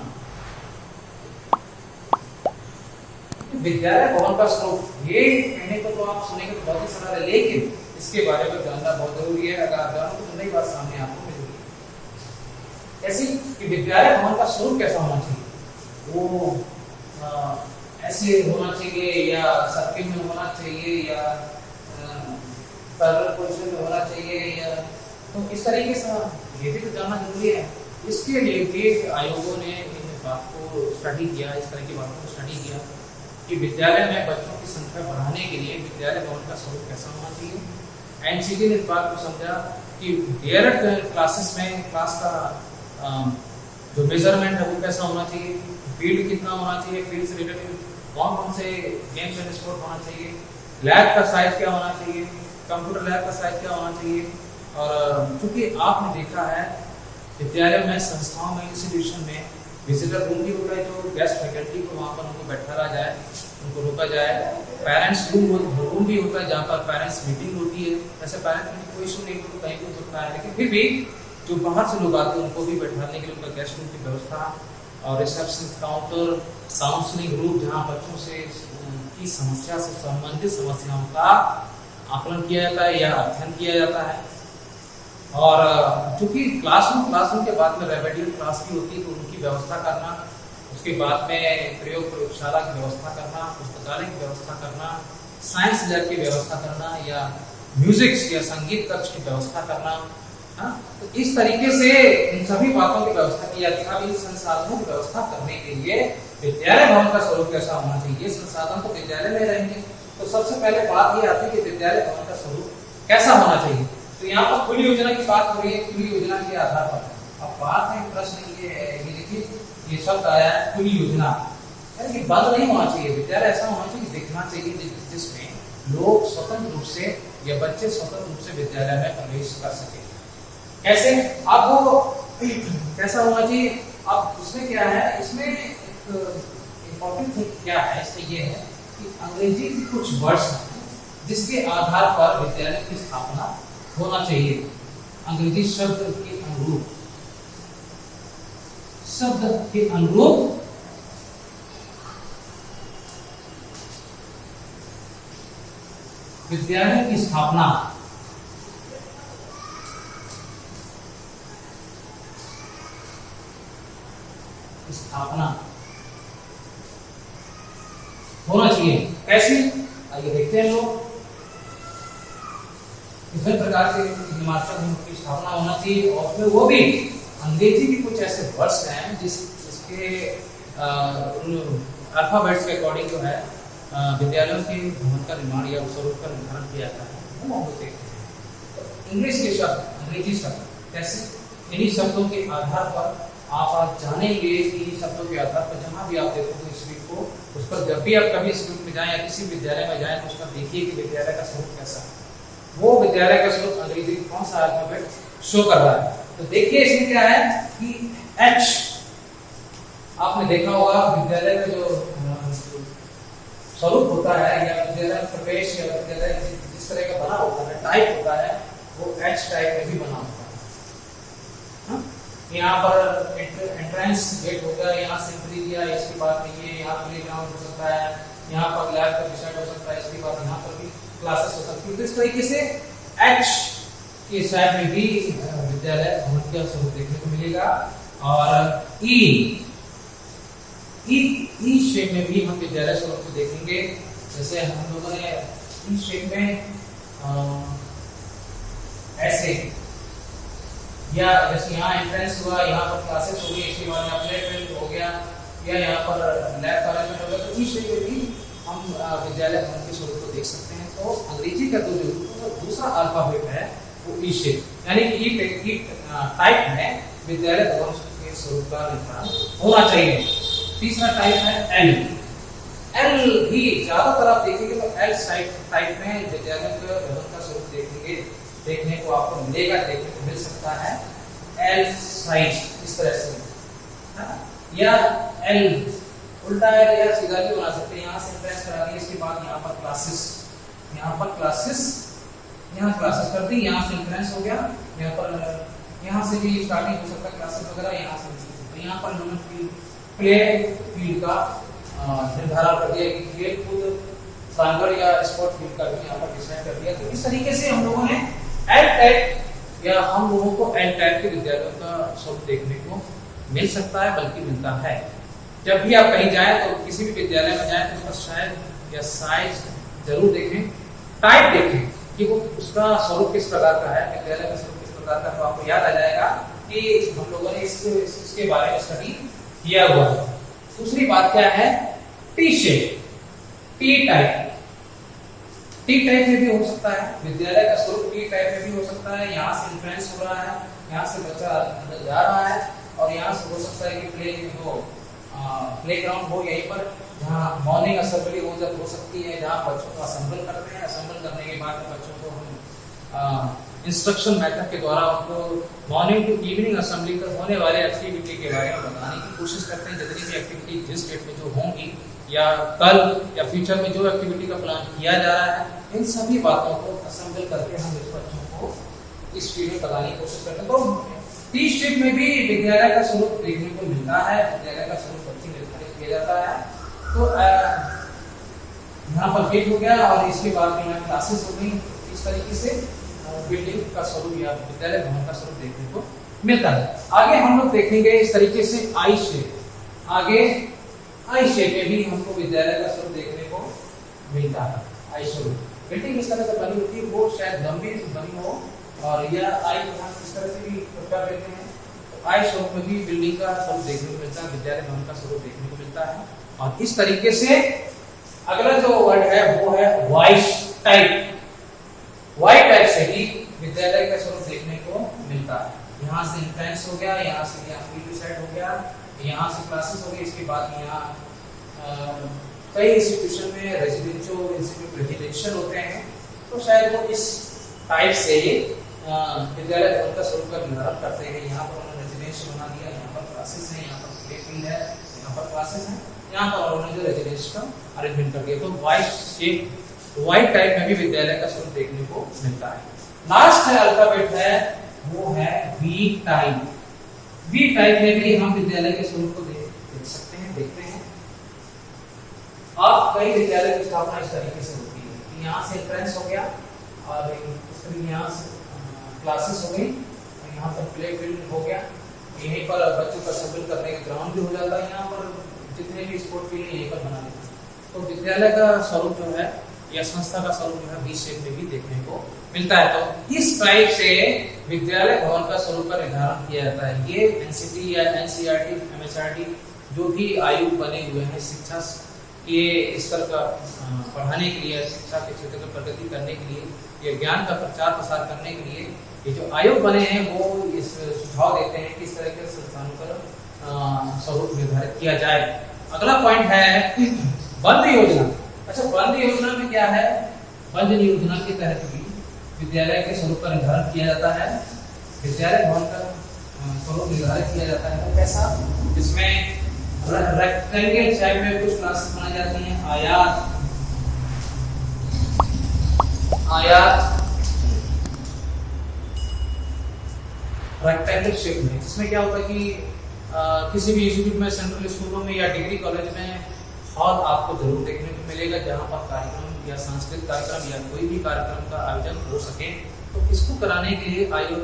विद्यालय भवन का स्वरूप, ये कहने को तो आप सुनेंगे तो बहुत ही सरल है, लेकिन इसके बारे में जानना बहुत जरूरी है। अगर आप जानो तो नई बात सामने आपको मिलेगी। ऐसी कि विद्यालय भवन का स्वरूप कैसा होना चाहिए, वो ऐसे होना चाहिए या सर्किल में होना चाहिए या पैरेलल पोजीशन में होना चाहिए, या तो इस तरीके से ये भी तो जानना जरूरी है। इसके लिए भी आयोगों ने इन बात को स्टडी किया, इस तरह की बातों को स्टडी किया कि विद्यालय में बच्चों की संख्या बढ़ाने के लिए विद्यालय भवन का स्वरूप कैसा होना चाहिए। एनसीटी ने इस बात को समझा कि डीएलएड क्लासेस में क्लास का जो मेजरमेंट है वो कैसा होना चाहिए, फील्ड कितना होना चाहिए, फील्ड से रिलेटेड कौन कौन से गेम्स एंड स्पोर्ट होना चाहिए, लैब का साइज क्या होना चाहिए, कंप्यूटर लैब का साइज क्या होना चाहिए। और क्योंकि आपने देखा है विद्यालय में, संस्थाओं में, इंस्टीट्यूशन में विजिटर रूम भी होता है, तो गेस्ट फैकल्टी को वहाँ पर उनको बैठाया जाए, उनको रोका जाए। पेरेंट्स रूम भी होता है जहाँ पर पेरेंट्स मीटिंग होती है। वैसे पेरेंट्स मीटिंग कोई इशू नहीं, तो कहीं भी हो सकता है, लेकिन फिर भी जो बाहर से लोग आते हैं उनको भी बैठाने के लिए उनका गेस्ट रूम की व्यवस्था, और रिसेप्शन काउंटर, काउंसलिंग रूम जहाँ बच्चों से की समस्या से संबंधित समस्याओं का आकलन किया जाता है या अध्ययन किया जाता है। और चूंकि क्लासरूम के बाद में रेमेडियल क्लास भी होती है, तो उनकी व्यवस्था करना, उसके बाद में प्रयोगशाला की व्यवस्था करना, पुस्तकालय की व्यवस्था करना, साइंस लैब की व्यवस्था करना, या म्यूजिक या संगीत कक्ष की व्यवस्था करना। तो इस तरीके से इन सभी बातों की व्यवस्था की जाती है। अब इन संसाधनों की व्यवस्था करने के लिए विद्यालय भवन का स्वरूप कैसा होना चाहिए, संसाधन तो विद्यालय में रहेंगे, तो सबसे पहले बात ये आती है कि विद्यालय भवन का स्वरूप कैसा होना चाहिए। तो यहाँ पर खुली योजना की बात हो रही है, खुली योजना के आधार पर। अब बात है, प्रश्न ये देखिए, ये शब्द आया है खुली योजना, यानी कि बंद नहीं होना चाहिए विद्यालय, ऐसा होना चाहिए, दिखना चाहिए जिसमें लोग स्वतंत्र रूप से या बच्चे स्वतंत्र रूप से विद्यालय में प्रवेश कर सके। कैसे? अब वो कैसा होना चाहिए? अब इसमें क्या है, इसमें इम्पोर्टेंट थिंग क्या है, इसमें ये है कि अंग्रेजी की कुछ वर्ड्स हैं जिसके आधार पर विद्यालय की स्थापना होना चाहिए। अंग्रेजी शब्द के अनुरूप विद्यालय की स्थापना होना चाहिए। कैसे? आइए देखते हैं लोग। विभिन्न प्रकार के हिमाचल की स्थापना होना चाहिए, और फिर वो भी अंग्रेजी के कुछ ऐसे वर्ड्स हैं जिसके अल्फाबेट्स के अकॉर्डिंग जो है विद्यालयों के भवन का निर्माण या स्वरूप का निर्धारण किया जाता है, वो हम देखते हैं। तो इंग्लिश के शब्द, अंग्रेजी शब्द कैसे, इन्हीं शब्दों के आधार पर आप जानेंगे कि इन्हीं शब्दों के आधार पर जहाँ भी आप देखोगे इस वीक को, उस पर जब भी आप कभी इस वीक में जाएं या किसी विद्यालय में जाएं, तो उस पर देखिए कि विद्यालय का स्वरूप कैसा है, वो विद्यालय का स्वरूप अंग्रेजी कौन सा अल्फाबेट शो कर रहा है। तो देखिए इसमें क्या है कि एच, आपने देखा होगा विद्यालय का जो स्वरूप होता है या विद्यालय प्रवेश या विद्यालय जिस तरह का बना होता है, टाइप होता है, वो एच टाइप में भी बना होता है। यहाँ पर एंट्रेंस गेट होगा, यहाँ से एंट्री दिया, इसके बाद में ये यहाँ प्लेग्राउंड हो सकता है, यहाँ पर लैब का विषय हो सकता है, इसके बाद यहाँ पर भी क्लासेस हो सकती है। तो इस तरीके से एच के साइड में भी विद्यालय भवन का स्वरूप देखने को मिलेगा। और ई शेप में भी हम विद्यालय स्वरूप को देखेंगे। जैसे हम लोगों ने ई शेप में ऐसे, या जैसे यहाँ एंट्रेंस हुआ, यहाँ पर क्लासेस हो गई, इसके बाद यहाँ प्लेग्राउंड हो गया, या यहाँ पर लैब का हो गया, तो ई शेप में भी हम विद्यालय भवन के स्वरूप को देख सकते हैं। तो अंग्रेजी का जो दूसरा अल्फाबेट है वो ई शेप, यानी कि ई टाइप में विद्यालय भवन के स्वरूप का निर्धारण होना चाहिए। तीसरा टाइप है एल। एल भी ज्यादातर आप देखेंगे तो एल टाइप में विद्यालय के भवन का स्वरूप देखेंगे, देखने को आपको मिलेगा, देखने को मिल सकता है। एल साइज इस तरह से, या एल उल्टा है या सीधा भी बना सकते हैं। यहाँ से प्रेस करा दी, इसके बाद यहाँ पर क्लासेस, यहाँ पर क्लासेस, यहाँ क्लासेस कर दी, यहाँ से इंट्रेंस हो गया, यहाँ पर यहाँ से भी स्टार्टिंग हो सकता है क्लासेस वगैरह, यहाँ से तो यहाँ पर हमने प्ले फील्ड का निर्धारण कर दिया कि खेल कूद प्रांगण या स्पोर्ट फील्ड का भी यहाँ पर डिजाइन कर दिया। तो इस तरीके से हम लोगों ने एल टाइप या हम लोगों को एल टाइप के विद्यालयों का स्वरूप देखने को मिल सकता है, बल्कि मिलता है। जब भी आप कहीं जाएं तो किसी भी विद्यालय में जाएं तो उसका शायद या साइज जरूर देखें, टाइप देखें कि वो उसका स्वरूप किस प्रकार का है, विद्यालय का स्वरूप किस प्रकार का। तो आपको याद आ जाएगा कि हम लोगों ने इसके बारे में स्टडी किया हुआ है। दूसरी बात क्या है, T shape, T type. T type में भी हो सकता है, विद्यालय का स्वरूप टी टाइप में भी हो सकता है। यहाँ से इन्फ्लुएंस हो रहा है, यहाँ से बच्चा अंदर जा रहा है, और यहाँ से हो सकता है कि प्ले ग्राउंड हो, यहीं पर जहाँ मॉर्निंग असेंबली हो सकती है, जहाँ बच्चों को असेंबल करते हैं। असेंबल करने के बाद बच्चों को हम इंस्ट्रक्शन मेथड के द्वारा उनको मॉर्निंग टू इवनिंग असेंबली तक होने वाले एक्टिविटी के बारे में बताने की कोशिश करते हैं। जितनी भी एक्टिविटी जिस डेट में जो होंगी या कल या फ्यूचर में जो एक्टिविटी का प्लान किया जा रहा है, इन सभी बातों को असेंबल करके हम इस बच्चों को इस फील्ड में बताने की कोशिश करते हैं। तो टी शेप में भी विद्यालय का स्वरूप देखने को मिलता है, विद्यालय का स्वरूप बच्चे निर्धारित किया जाता है। तो यहाँ पर फील्ड हो गया और इसके बाद में यहाँ क्लासेस हो गई। इस तरीके से बिल्डिंग का स्वरूप या विद्यालय भवन का स्वरूप देखने को मिलता है। आगे हम लोग देखेंगे इस तरीके से आई शेप। आगे आई शेप में भी हमको विद्यालय का स्वरूप देखने को मिलता है। आई स्वरूप बिल्डिंग इस तरह से बनी होती है, वो शायद लंबी बनी हो, और यह आई इस तरह से भी कर देते हैं। तो आई स्वरूप में भी बिल्डिंग का स्वरूप देखने को मिलता है, विद्यालय भवन का स्वरूप देखने को मिलता है। और इस तरीके से अगला जो वर्ड है वो है वाई टाइप। वाई टाइप से ही विद्यालय का स्वरूप देखने को मिलता है। यहाँ से इंफ्लुएंस हो गया, यहाँ से यहाँ फील्ड साइड हो गया, यहाँ से क्लासेस हो गई। इसके बाद यहाँ कई इंस्टीट्यूशन में रेजिडेंशियल होते हैं, तो शायद वो इस टाइप से विद्यालय भवन का स्वरूप का निर्धारण करते हैं। यहाँ पर उन्होंने रेजिडेंशियल बना दिया, यहाँ पर क्लासेस हैं, यहाँ पर प्ले फील्ड है, यहाँ पर क्लासेस हैं, यहाँ पर उन्होंने जो रेजिडेंशियल का अरेंजमेंट कर दिया। तो वाई शेप, वाई टाइप में भी विद्यालय का स्वरूप देखने को मिलता है। लास्ट है अल्फाबेट है, वो है वी टाइप। वी टाइप में भी हम विद्यालय के स्वरूप को देख सकते हैं, देखते हैं। अब कई विद्यालय की स्थापना इस तरीके से होती है, यहाँ से एंट्रेंस हो गया और यहाँ से क्लासेस हो गई, और यहाँ पर प्ले फील्ड हो गया, यहीं पर बच्चों का असेंबल करने का ग्राउंड भी हो जाता है। यहाँ पर जितने भी स्पोर्ट फील्ड है यहीं पर बना देते हैं। तो विद्यालय का स्वरूप जो है या संस्था का स्वरूप जो है वी शेप में भी देखने को मिलता है। तो इस टाइप से विद्यालय भवन का स्वरूप का निर्धारण किया जाता है। ये एनसीटी या एनसीईआरटी, एमएचआरटी जो भी आयोग बने हुए हैं शिक्षा के स्तर का पढ़ाने के लिए, शिक्षा के क्षेत्र में प्रगति करने के लिए, ये ज्ञान का प्रचार प्रसार करने के लिए ये जो आयोग बने हैं वो इस सुझाव देते हैं कि इस तरह के संस्थानों पर स्वरूप निर्धारित किया जाए। अगला पॉइंट है बंद योजना। अच्छा, बंद योजना में क्या है? बंद योजना के तहत भी विद्यालय के स्वरूप का निर्धारण किया जाता है, विद्यालय भवन का स्वरूप निर्धारित किया जाता है। वो कैसा? जिसमें रेक्टेंगल शेप में कुछ क्लासेस बनाई जाती हैं, आयत रेक्टेंगल शेप में, जिसमें क्या होता है कि किसी भी इंस्टीट्यूट में, सेंट्रल स्कूलों में या डिग्री कॉलेज में हॉल आपको जरूर देखने को मिलेगा जहाँ पर कार्यक्रम या सांस्कृतिक कार्यक्रम या कोई भी कार्यक्रम का आयोजन हो सके। तो इसको कराने के लिए आयोग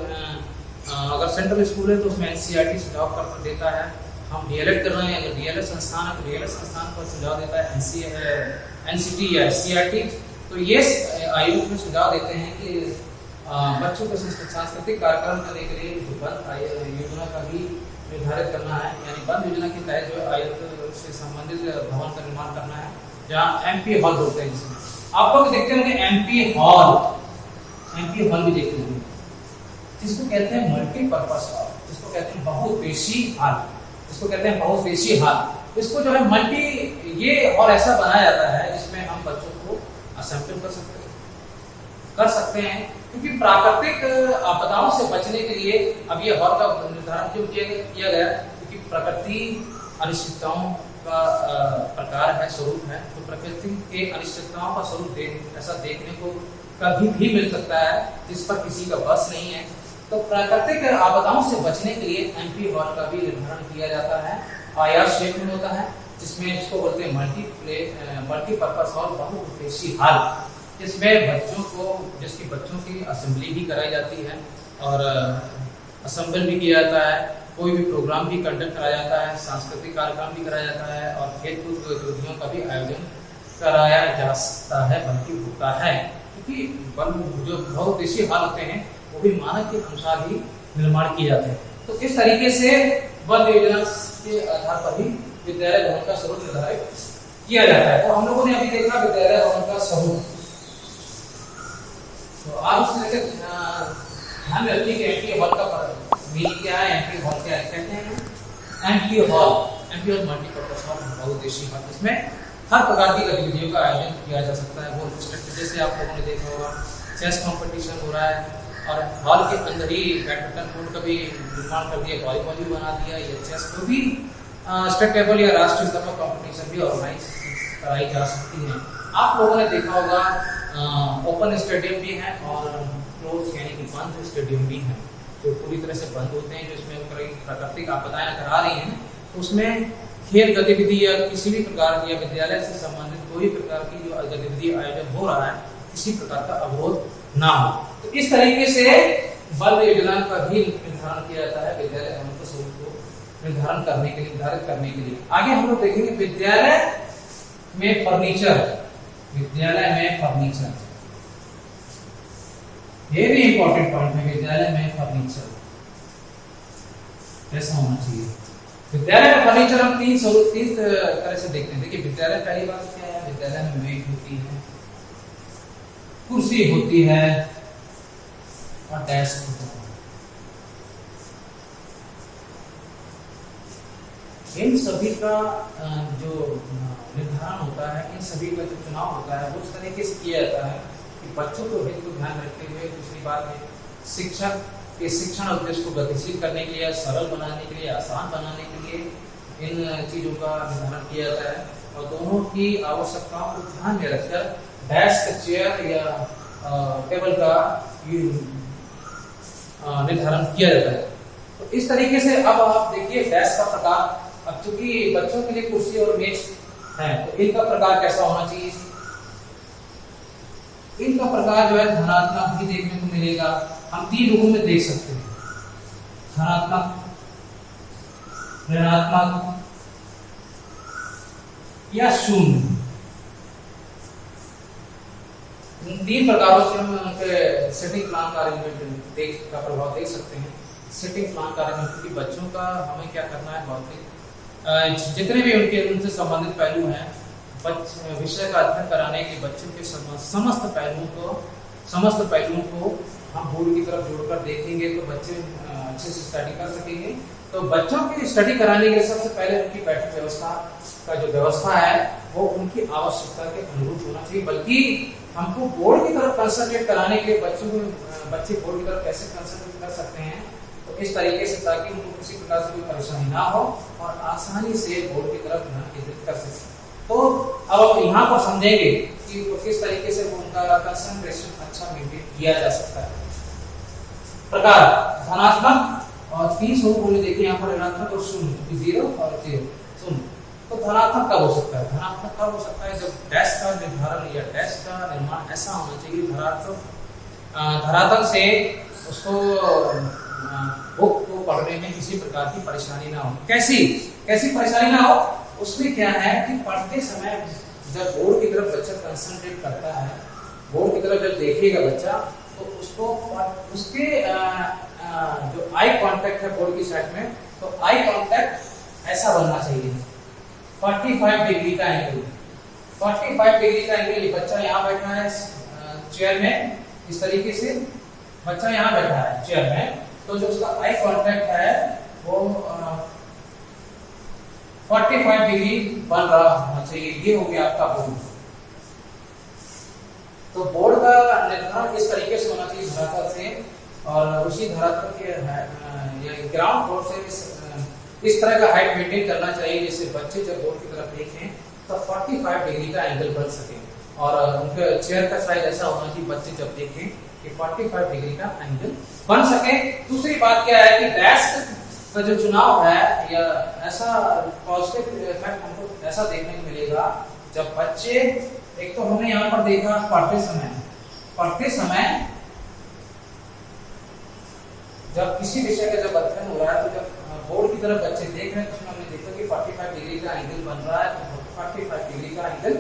अगर सेंट्रल स्कूल है तो उसमें एनसीईआरटी सुझाव कर देता है। हम डीएलएड कर रहे हैं, अगर डीएलएड संस्थान है तो डीएलएड संस्थान पर सुझाव देता है एनसीटी या एससीईआरटी। तो ये आयोग में सुझाव देते हैं कि बच्चों को सांस्कृतिक कार्यक्रम करने के लिए जो बंद योजना का भी निर्धारित करना है, यानी बंद योजना के तहत जो आयोग से संबंधित भवन का निर्माण करना है, जहाँ एमपी हॉल होते हैं। जिसमें आप लोग देखते होंगे एमपी हॉल भी देखते होंगे, जिसको कहते हैं मल्टीपर्पज हॉल, जिसको कहते हैं बहुउद्देशीय हॉल, जिसको कहते हैं बहुउद्देशीय हॉल। इसको जो है ये हॉल ऐसा बनाया जाता है जिसमें हम बच्चों को असेंबल कर सकते हैं, क्योंकि प्राकृतिक आपदाओं से बचने के लिए अब ये हॉल का निर्धारण क्यों किया गया? क्योंकि प्रकृति अनिश्चितताओं का प्रकार है, स्वरूप है। तो प्रकृति के अनिश्चितताओं का स्वरूप ऐसा देखने को कभी भी मिल सकता है जिस पर किसी का बस नहीं है। तो प्राकृतिक आपदाओं से बचने के लिए एमपी हॉल का भी निर्धारण किया जाता है। आयत शेप में होता है, जिसमें इसको बोलते हैं मल्टीपर्पज हॉल, बहुउद्देशीय हॉल। इसमें जिसकी बच्चों की असेंबली भी कराई जाती है और असेंबल भी किया जाता है, कोई भी प्रोग्राम भी कंडक्ट कराया जाता है, सांस्कृतिक कार्यक्रम भी कराया जाता है और खेल-कूद गतिविधियों का भी आयोजन कराया जा सकता है, बल्कि होता है। क्योंकि जो बहुउद्देशीय हॉल होते हैं वो भी मानक के अनुसार ही निर्माण किए जाते हैं। तो इस तरीके से वन योजना के आधार पर ही विद्यालय भवन का स्वरूप निर्धारित किया जाता है। तो हम लोगों ने अभी देखा विद्यालय भवन का स्वरूप। तो आप उससे लेकर ध्यान में रखिए कि एमपी हॉल का मीनिंग क्या है, एमपी हॉल क्या है, कहते हैं एमपी हॉल मल्टीपर्पज हॉल, बहुउद्देशीय हॉल। इसमें हर प्रकार की गतिविधियों का आयोजन किया जा सकता है। वो जैसे आप लोगों ने देखा होगा चेस कंपटीशन हो रहा है और हॉल के अंदर ही बैडमिंटन कोर्ट का भी निर्माण कर दिया, वॉलीबॉल भी बना दिया, या चेस को भी स्टेट लेवल या राष्ट्रीय स्तर पर कंपटीशन भी ऑर्गेनाइज कराई जा सकती है। आप लोगों ने देखा होगा ओपन स्टेडियम भी है और क्लोज यानी कि बंद स्टेडियम भी है, जो पूरी तरह से बंद होते हैं, जो इसमें प्राकृतिक आपदाएं अगर आ रही हैं तो उसमें खेल गतिविधि या किसी भी प्रकार की या विद्यालय से संबंधित कोई प्रकार की जो गतिविधि आयोजन हो रहा है, किसी प्रकार का अवरोध ना हो। तो इस तरीके से बल योजना का भी निर्धारण किया जाता है विद्यालय भवन के स्वरूप को निर्धारित करने के लिए। आगे हम लोग देखेंगे विद्यालय में फर्नीचर। ये भी इंपॉर्टेंट पॉइंट है, विद्यालय में फर्नीचर कैसा होना चाहिए। विद्यालय में फर्नीचर हम तीन तरह से देखते हैं। देखिए विद्यालय पहली बात क्या है, विद्यालय में मेज होती है, कुर्सी होती है और डेस्क होता है। इन सभी का जो निर्धारण होता है, इन सभी का जो चुनाव होता है वो उस तरीके से किया जाता है कि बच्चों को हित को ध्यान रखते हुए, दूसरी बात है शिक्षक के शिक्षण उद्देश्य को गतिशील करने के लिए, सरल बनाने के लिए, आसान बनाने के लिए इन चीजों का निर्धारण किया जाता है और दोनों की आवश्यकताओं को ध्यान में रखकर डेस्क, चेयर या टेबल का निर्धारण किया जाता है। तो इस तरीके से अब आप देखिए डेस्क का प्रकार। अब चूंकि बच्चों के लिए कुर्सी और मेज है तो इनका प्रकार कैसा होना चाहिए। इनका प्रकार जो है धनात्मक भी देखने को मिलेगा। हम तीन रूपों में देख सकते हैं, धनात्मक, ऋणात्मक या शून्य। इन तीन प्रकारों से हम उनके सेटिंग प्लान का अरेंजमेंट का प्रभाव देख सकते हैं। सेटिंग प्लान का अरेंजमेंट, क्योंकि बच्चों का हमें क्या करना है, भौतिक जितने भी उनसे संबंधित पहलू हैं, विषय का अध्ययन कराने के बच्चों के समस्त पहलुओं को हम बोर्ड की तरफ जोड़कर देखेंगे तो बच्चे अच्छे से स्टडी कर सकेंगे। तो बच्चों की स्टडी कराने के लिए सबसे पहले उनकी बैठक व्यवस्था का जो व्यवस्था है वो उनकी आवश्यकता के अनुरूप होना चाहिए। बल्कि हमको बोर्ड की तरफ कंसंट्रेट कराने के लिए बच्चे बोर्ड की तरफ कैसे कंसंट्रेट कर सकते हैं, तो इस तरीके से ताकि उनको किसी प्रकार से कोई परेशानी ना हो और आसानी से बोर्ड की तरफ ध्यान केंद्रित कर सकें। तो अब यहाँ पर समझेंगे कि किस तरीके से उनका कंसंट्रेशन अच्छा मेंटेन किया जा सकता है। प्रकार धनात्मक और 3 स्वरूप हमने देखे यहाँ पर, ऋणात्मक और शून्य, 0 और 0 शून्य। तो धनात्मक कब हो सकता है, धनात्मक कब हो सकता है, जब डैश का निर्धारण या डैश का निर्माण ऐसा होना चाहिए धरातल से उसको बुक को पढ़ने में किसी प्रकार की परेशानी ना हो। कैसी परेशानी ना हो, उसमें क्या है कि पढ़ते समय जब बोर्ड की तरफ बच्चा कंसंट्रेट करता है, बोर्ड की तरफ जब देखेगा बच्चा, तो उसको उसके जो आई कांटेक्ट है बोर्ड की साइड में, तो आई कांटेक्ट ऐसा बनना चाहिए 45 डिग्री का एंगल। 45 डिग्री का एंगल, बच्चा यहाँ बैठा है चेयर में, इस तरीके से बच्चा यहाँ बैठा है चेयर में, तो जो उसका आई कांटेक्ट है वो 45 डिग्री बन रहा होना चाहिए। ये हो गया आपका बोर्ड। तो बोर्ड का निर्धारण इस तरीके से होना चाहिए धरातल से, और उसी धरातल के ग्राउंड फ्लोर से इस तरह का हाइट मेंटेन करना चाहिए जिससे बच्चे जब बोर्ड की तरफ देखें तो 45 डिग्री का एंगल बन सके, और उनके चेयर का साइज ऐसा होना चाहिए बच्चे जब देखें कि 45 डिग्री का एंगल बन सके। दूसरी बात क्या है कि डेस्क इसका जो चुनाव है या ऐसा पॉजिटिव इफेक्ट हमको ऐसा देखने को मिलेगा जब बच्चे, एक तो हमने यहाँ पर देखा पढ़ते समय जब किसी विषय का जब अध्ययन हो रहा है तो जब बोर्ड की तरफ बच्चे देख रहे हैं तो उसमें हमने देखा कि 45 डिग्री का एंगल बन रहा है, तो 45 डिग्री का एंगल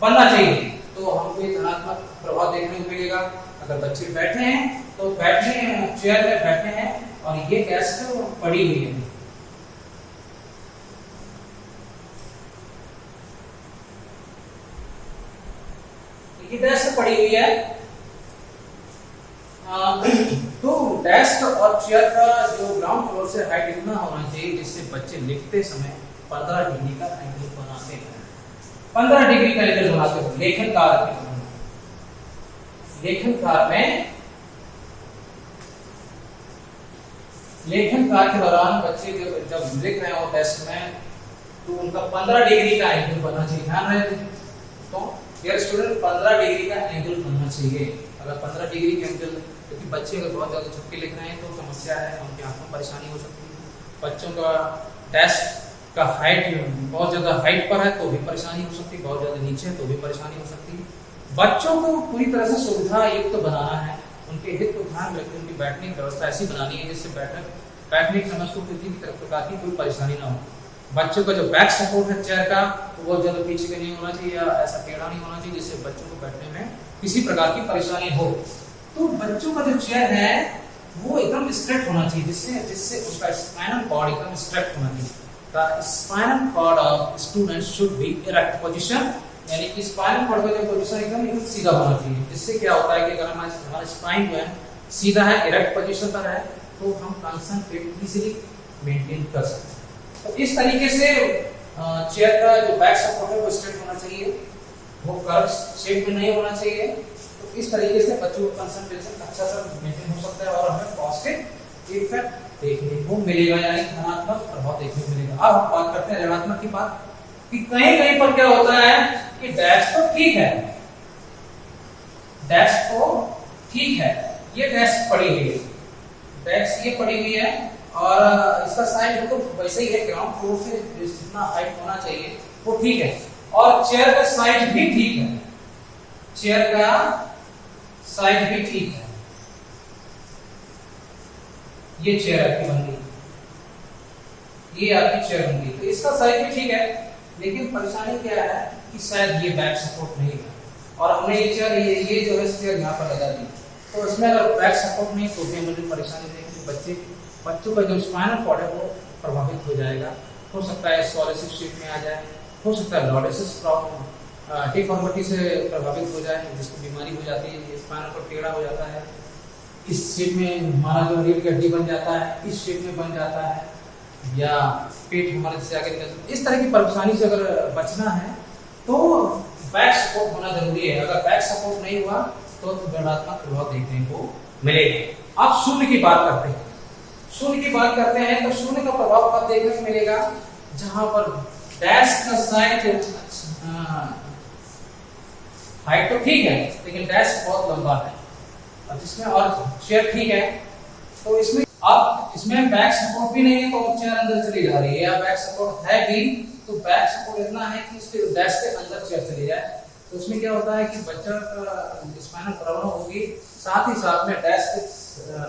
बनना चाहिए, तो हमको एक धनात्मक प्रभाव देखने को मिलेगा। अगर बच्चे बैठे हैं तो चेयर में बैठे हैं और ये गैस तो पड़ी हुई है, ये डेस्क पड़ी हुई है, तो डेस्क और चेयर का जो ग्राउंड फ्लोर से हाइट इतना होना चाहिए जिससे बच्चे लिखते समय 15 डिग्री का एंगल बनाते हैं, 15 डिग्री का एंगल बनाते हैं। लेखन कार्य के दौरान बच्चे जब लिख रहे हो डेस्क में तो उनका 15 डिग्री का एंगल बनना चाहिए, ध्यान रहे तो डियर स्टूडेंट 15 डिग्री का एंगल बनना चाहिए। अगर 15 डिग्री का एंगल, क्योंकि बच्चे अगर बहुत ज्यादा झुक के लिख रहे हैं तो समस्या है, उनकी आंखों में परेशानी हो सकती है। बच्चों का डेस्क का हाइट बहुत ज्यादा हाइट पर है तो भी परेशानी हो सकती है, बहुत ज्यादा नीचे है तो भी परेशानी हो सकती है। बच्चों को पूरी तरह से सुविधा युक्त बनाना है, उनके हित को ध्यान रखकर उनकी बैठने की व्यवस्था ऐसी बनानी है जिससे बैठने की समय को किसी भी प्रकार की कोई परेशानी ना हो। बच्चों का जो बैक सपोर्ट है चेयर का तो वो ज्यादा पीछे का नहीं होना चाहिए या ऐसा टेढ़ा नहीं होना चाहिए जिससे बच्चों को बैठने में किसी प्रकार की परेशानी हो। तो बच्चों का जो चेयर है वो एकदम स्ट्रेट होना चाहिए जिससे उसका स्पाइनल कॉर्ड एकदम स्ट्रेट होना चाहिए। The spinal cord of student should be erect position, यानी कि स्पाइनल कॉर्ड का जो पोजीशन एकदम सीधा होना चाहिए, जिससे क्या होता है कि अगर हमारा स्पाइन जो है सीधा है, इरेक्ट पोजीशन पर है, तो हम कंसंट्रेट इजीली मेंटेन कर सकते हैं। तो इस तरीके से चेयर का जो बैक सपोर्ट है वो स्ट्रेट होना चाहिए, वो कर्व शेप में नहीं होना चाहिए। तो इस तरीके से बच्चों का कंसंट्रेशन अच्छा सा मेंटेन हो सकता है और हमें पॉजिटिव इफेक्ट देखने को मिलेगा, यानी धनात्मक प्रभाव देखने को मिलेगा। अब हम बात करते हैं ऋणात्मक की बात, कि कहीं कहीं पर क्या होता है कि डेस्क तो ठीक है, ये डेस्क पड़ी हुई है, डेस्क ये पड़ी हुई है और इसका साइज तो वैसे ही है, ग्राउंड फ्लोर से जितना हाइट होना चाहिए वो ठीक है, और चेयर का साइज भी ठीक है, ये चेयर आपकी बन गई, ये आपकी चेयर बन गई, तो इसका साइज भी ठीक है, लेकिन परेशानी क्या है कि शायद ये बैक सपोर्ट नहीं है और हमने ये चेयर ये जो है चेयर यहाँ पर लगा दी, तो इसमें अगर बैक सपोर्ट नहीं तो भी मुझे परेशानी रहेगी, बच्चों का जो स्पाइनल कॉर्ड है वो प्रभावित हो जाएगा, हो सकता है स्कॉलरशिप शीट में आ जाए, हो सकता है लॉर्डेसिस प्रॉब्लम डिफॉर्मिटी से प्रभावित हो जाए, जिसको बीमारी हो जाती है, स्पाइनल कॉर्ड टेढ़ा हो जाता है, इस शेप में हमारा जो रीढ़ की हड्डी बन जाता है, इस शेप में बन जाता है, या पेट हमारे से आगे निकल, इस तरह की परेशानी से अगर बचना है तो बैक सपोर्ट होना जरूरी है। अगर बैक सपोर्ट नहीं हुआ तो ऋणात्मक प्रभाव देखने को मिलेगा। अब शून्य की बात करते हैं, तो शून्य का प्रभाव कब देखने को मिलेगा, जहां पर डेस्क का साइज हाइट तो ठीक है लेकिन डेस्क बहुत लंबा है, और जिसमें और चेयर ठीक है, तो इसमें अब इसमें बैक सपोर्ट भी नहीं है तो चेयर अंदर चली जा रही है, या बैक सपोर्ट है भी तो बैक सपोर्ट इतना है कि उसके डेस्क के अंदर चेयर चली जाए, तो उसमें क्या होता है कि बच्चा का स्पाइनल प्रॉब्लम होगी, साथ ही साथ में डेस्क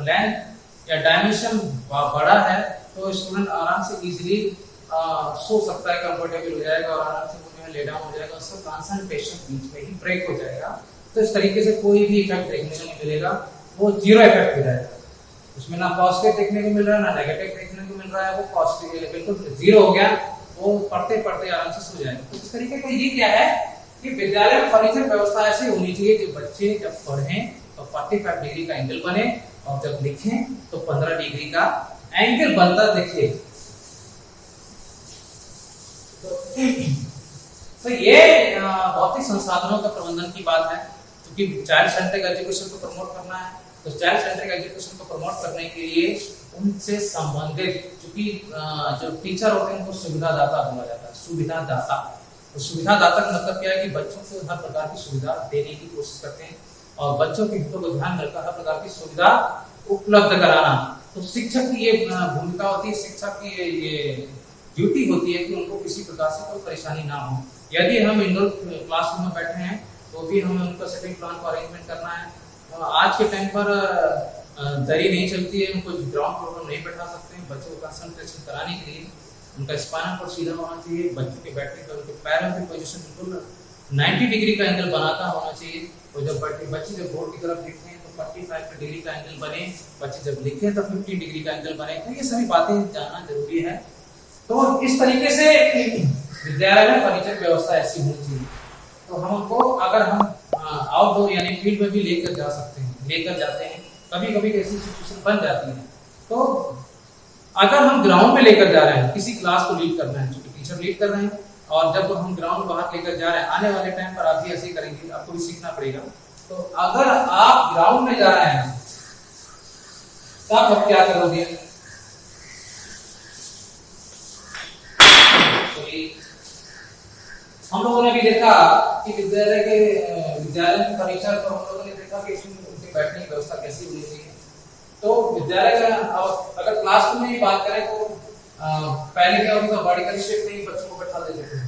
लेंथ या डायमेंशन बड़ा है तो स्टूडेंट आराम से इजीली सो सकता है, कंफर्टेबल हो जाएगा और आराम से ले डाउन हो जाएगा, उसका कंसंट्रेशन बीच में ही ब्रेक हो जाएगा। तो इस तरीके से कोई भी इफेक्ट देखने को नहीं मिलेगा, वो जीरो इफेक्ट हो जाएगा, उसमें ना पॉजिटिव देखने को मिल रहा है ना नेगेटिव देखने को मिल रहा है, वो पॉजिटिव बिल्कुल जीरो हो गया, वो पढ़ते पढ़ते आराम से सो जाएगा। तो इस तरीके का ये क्या है कि विद्यालय में फर्नीचर व्यवस्था ऐसी होनी चाहिए कि बच्चे जब पढ़ें तो 45 डिग्री का एंगल बने और जब लिखें तो 15 डिग्री का एंगल बनता दिखे। तो ये भौतिक संसाधनों का प्रबंधन की बात है, क्योंकि चाइल्ड सेंट्रिक एजुकेशन को प्रमोट करना है, तो चाइल्ड सेंट्रिक एजुकेशन को प्रमोट करने के लिए उनसे संबंधित क्योंकि जो टीचर होते हैं उनको सुविधादाता बोला जाता है, सुविधादाता। तो सुविधादाता का मतलब क्या है कि बच्चों को हर प्रकार की सुविधा देने की कोशिश करते हैं और बच्चों के हितों को ध्यान रखकर हर प्रकार की सुविधा उपलब्ध कराना। तो शिक्षक की ये भूमिका होती है, शिक्षक की ये ड्यूटी होती है कि उनको किसी प्रकार से कोई परेशानी ना हो। यदि हम इंडोर क्लासरूम में बैठे हैं तो भी हमें उनका सेटिंग प्लान को अरेंजमेंट करना है। आज के टाइम पर दरी नहीं चलती है, उनको ग्राउंड फ्लोर नहीं बैठा सकते हैं। बच्चों को कंसंट्रेशन कराने के लिए उनका स्पाइनल कोड सीधा होना चाहिए, बच्चों के बैठने का उनके पैरों की पोजीशन बिल्कुल 90 डिग्री का एंगल बनाता होना चाहिए। और जब बच्चे जब बोर्ड की तरफ देखते हैं तो 45 डिग्री का एंगल बने, बच्चे जब लिखें तो 50 डिग्री का एंगल बने। तो ये सभी बातें जानना जरूरी है। तो इस तरीके से विद्यालय में फर्नीचर व्यवस्था ऐसी होनी चाहिए। तो हमको अगर हम आउटडोर यानी फील्ड में भी लेकर जा सकते हैं, लेकर जाते हैं, कभी कभी ऐसी सिचुएशन बन जाती है। तो अगर हम ग्राउंड में लेकर जा रहे हैं, किसी क्लास को लीड करना है, क्योंकि टीचर लीड कर रहे हैं, और जब हम ग्राउंड बाहर लेकर जा रहे हैं, आने वाले टाइम पर आप भी ऐसे ही करेंगे, आपको भी सीखना पड़ेगा। तो अगर आप ग्राउंड में जा रहे हैं तब आप क्या करोगे? हम लोगों ने भी देखा कि विद्यालय में फर्नीचर को हम लोगों ने देखा कि उनके बैठने की व्यवस्था कैसी होनी चाहिए। तो विद्यालय का अगर क्लासरूम में ही बात करें तो पहले क्या होता था, वर्टिकल शेप में ही बच्चों को बैठा देते थे,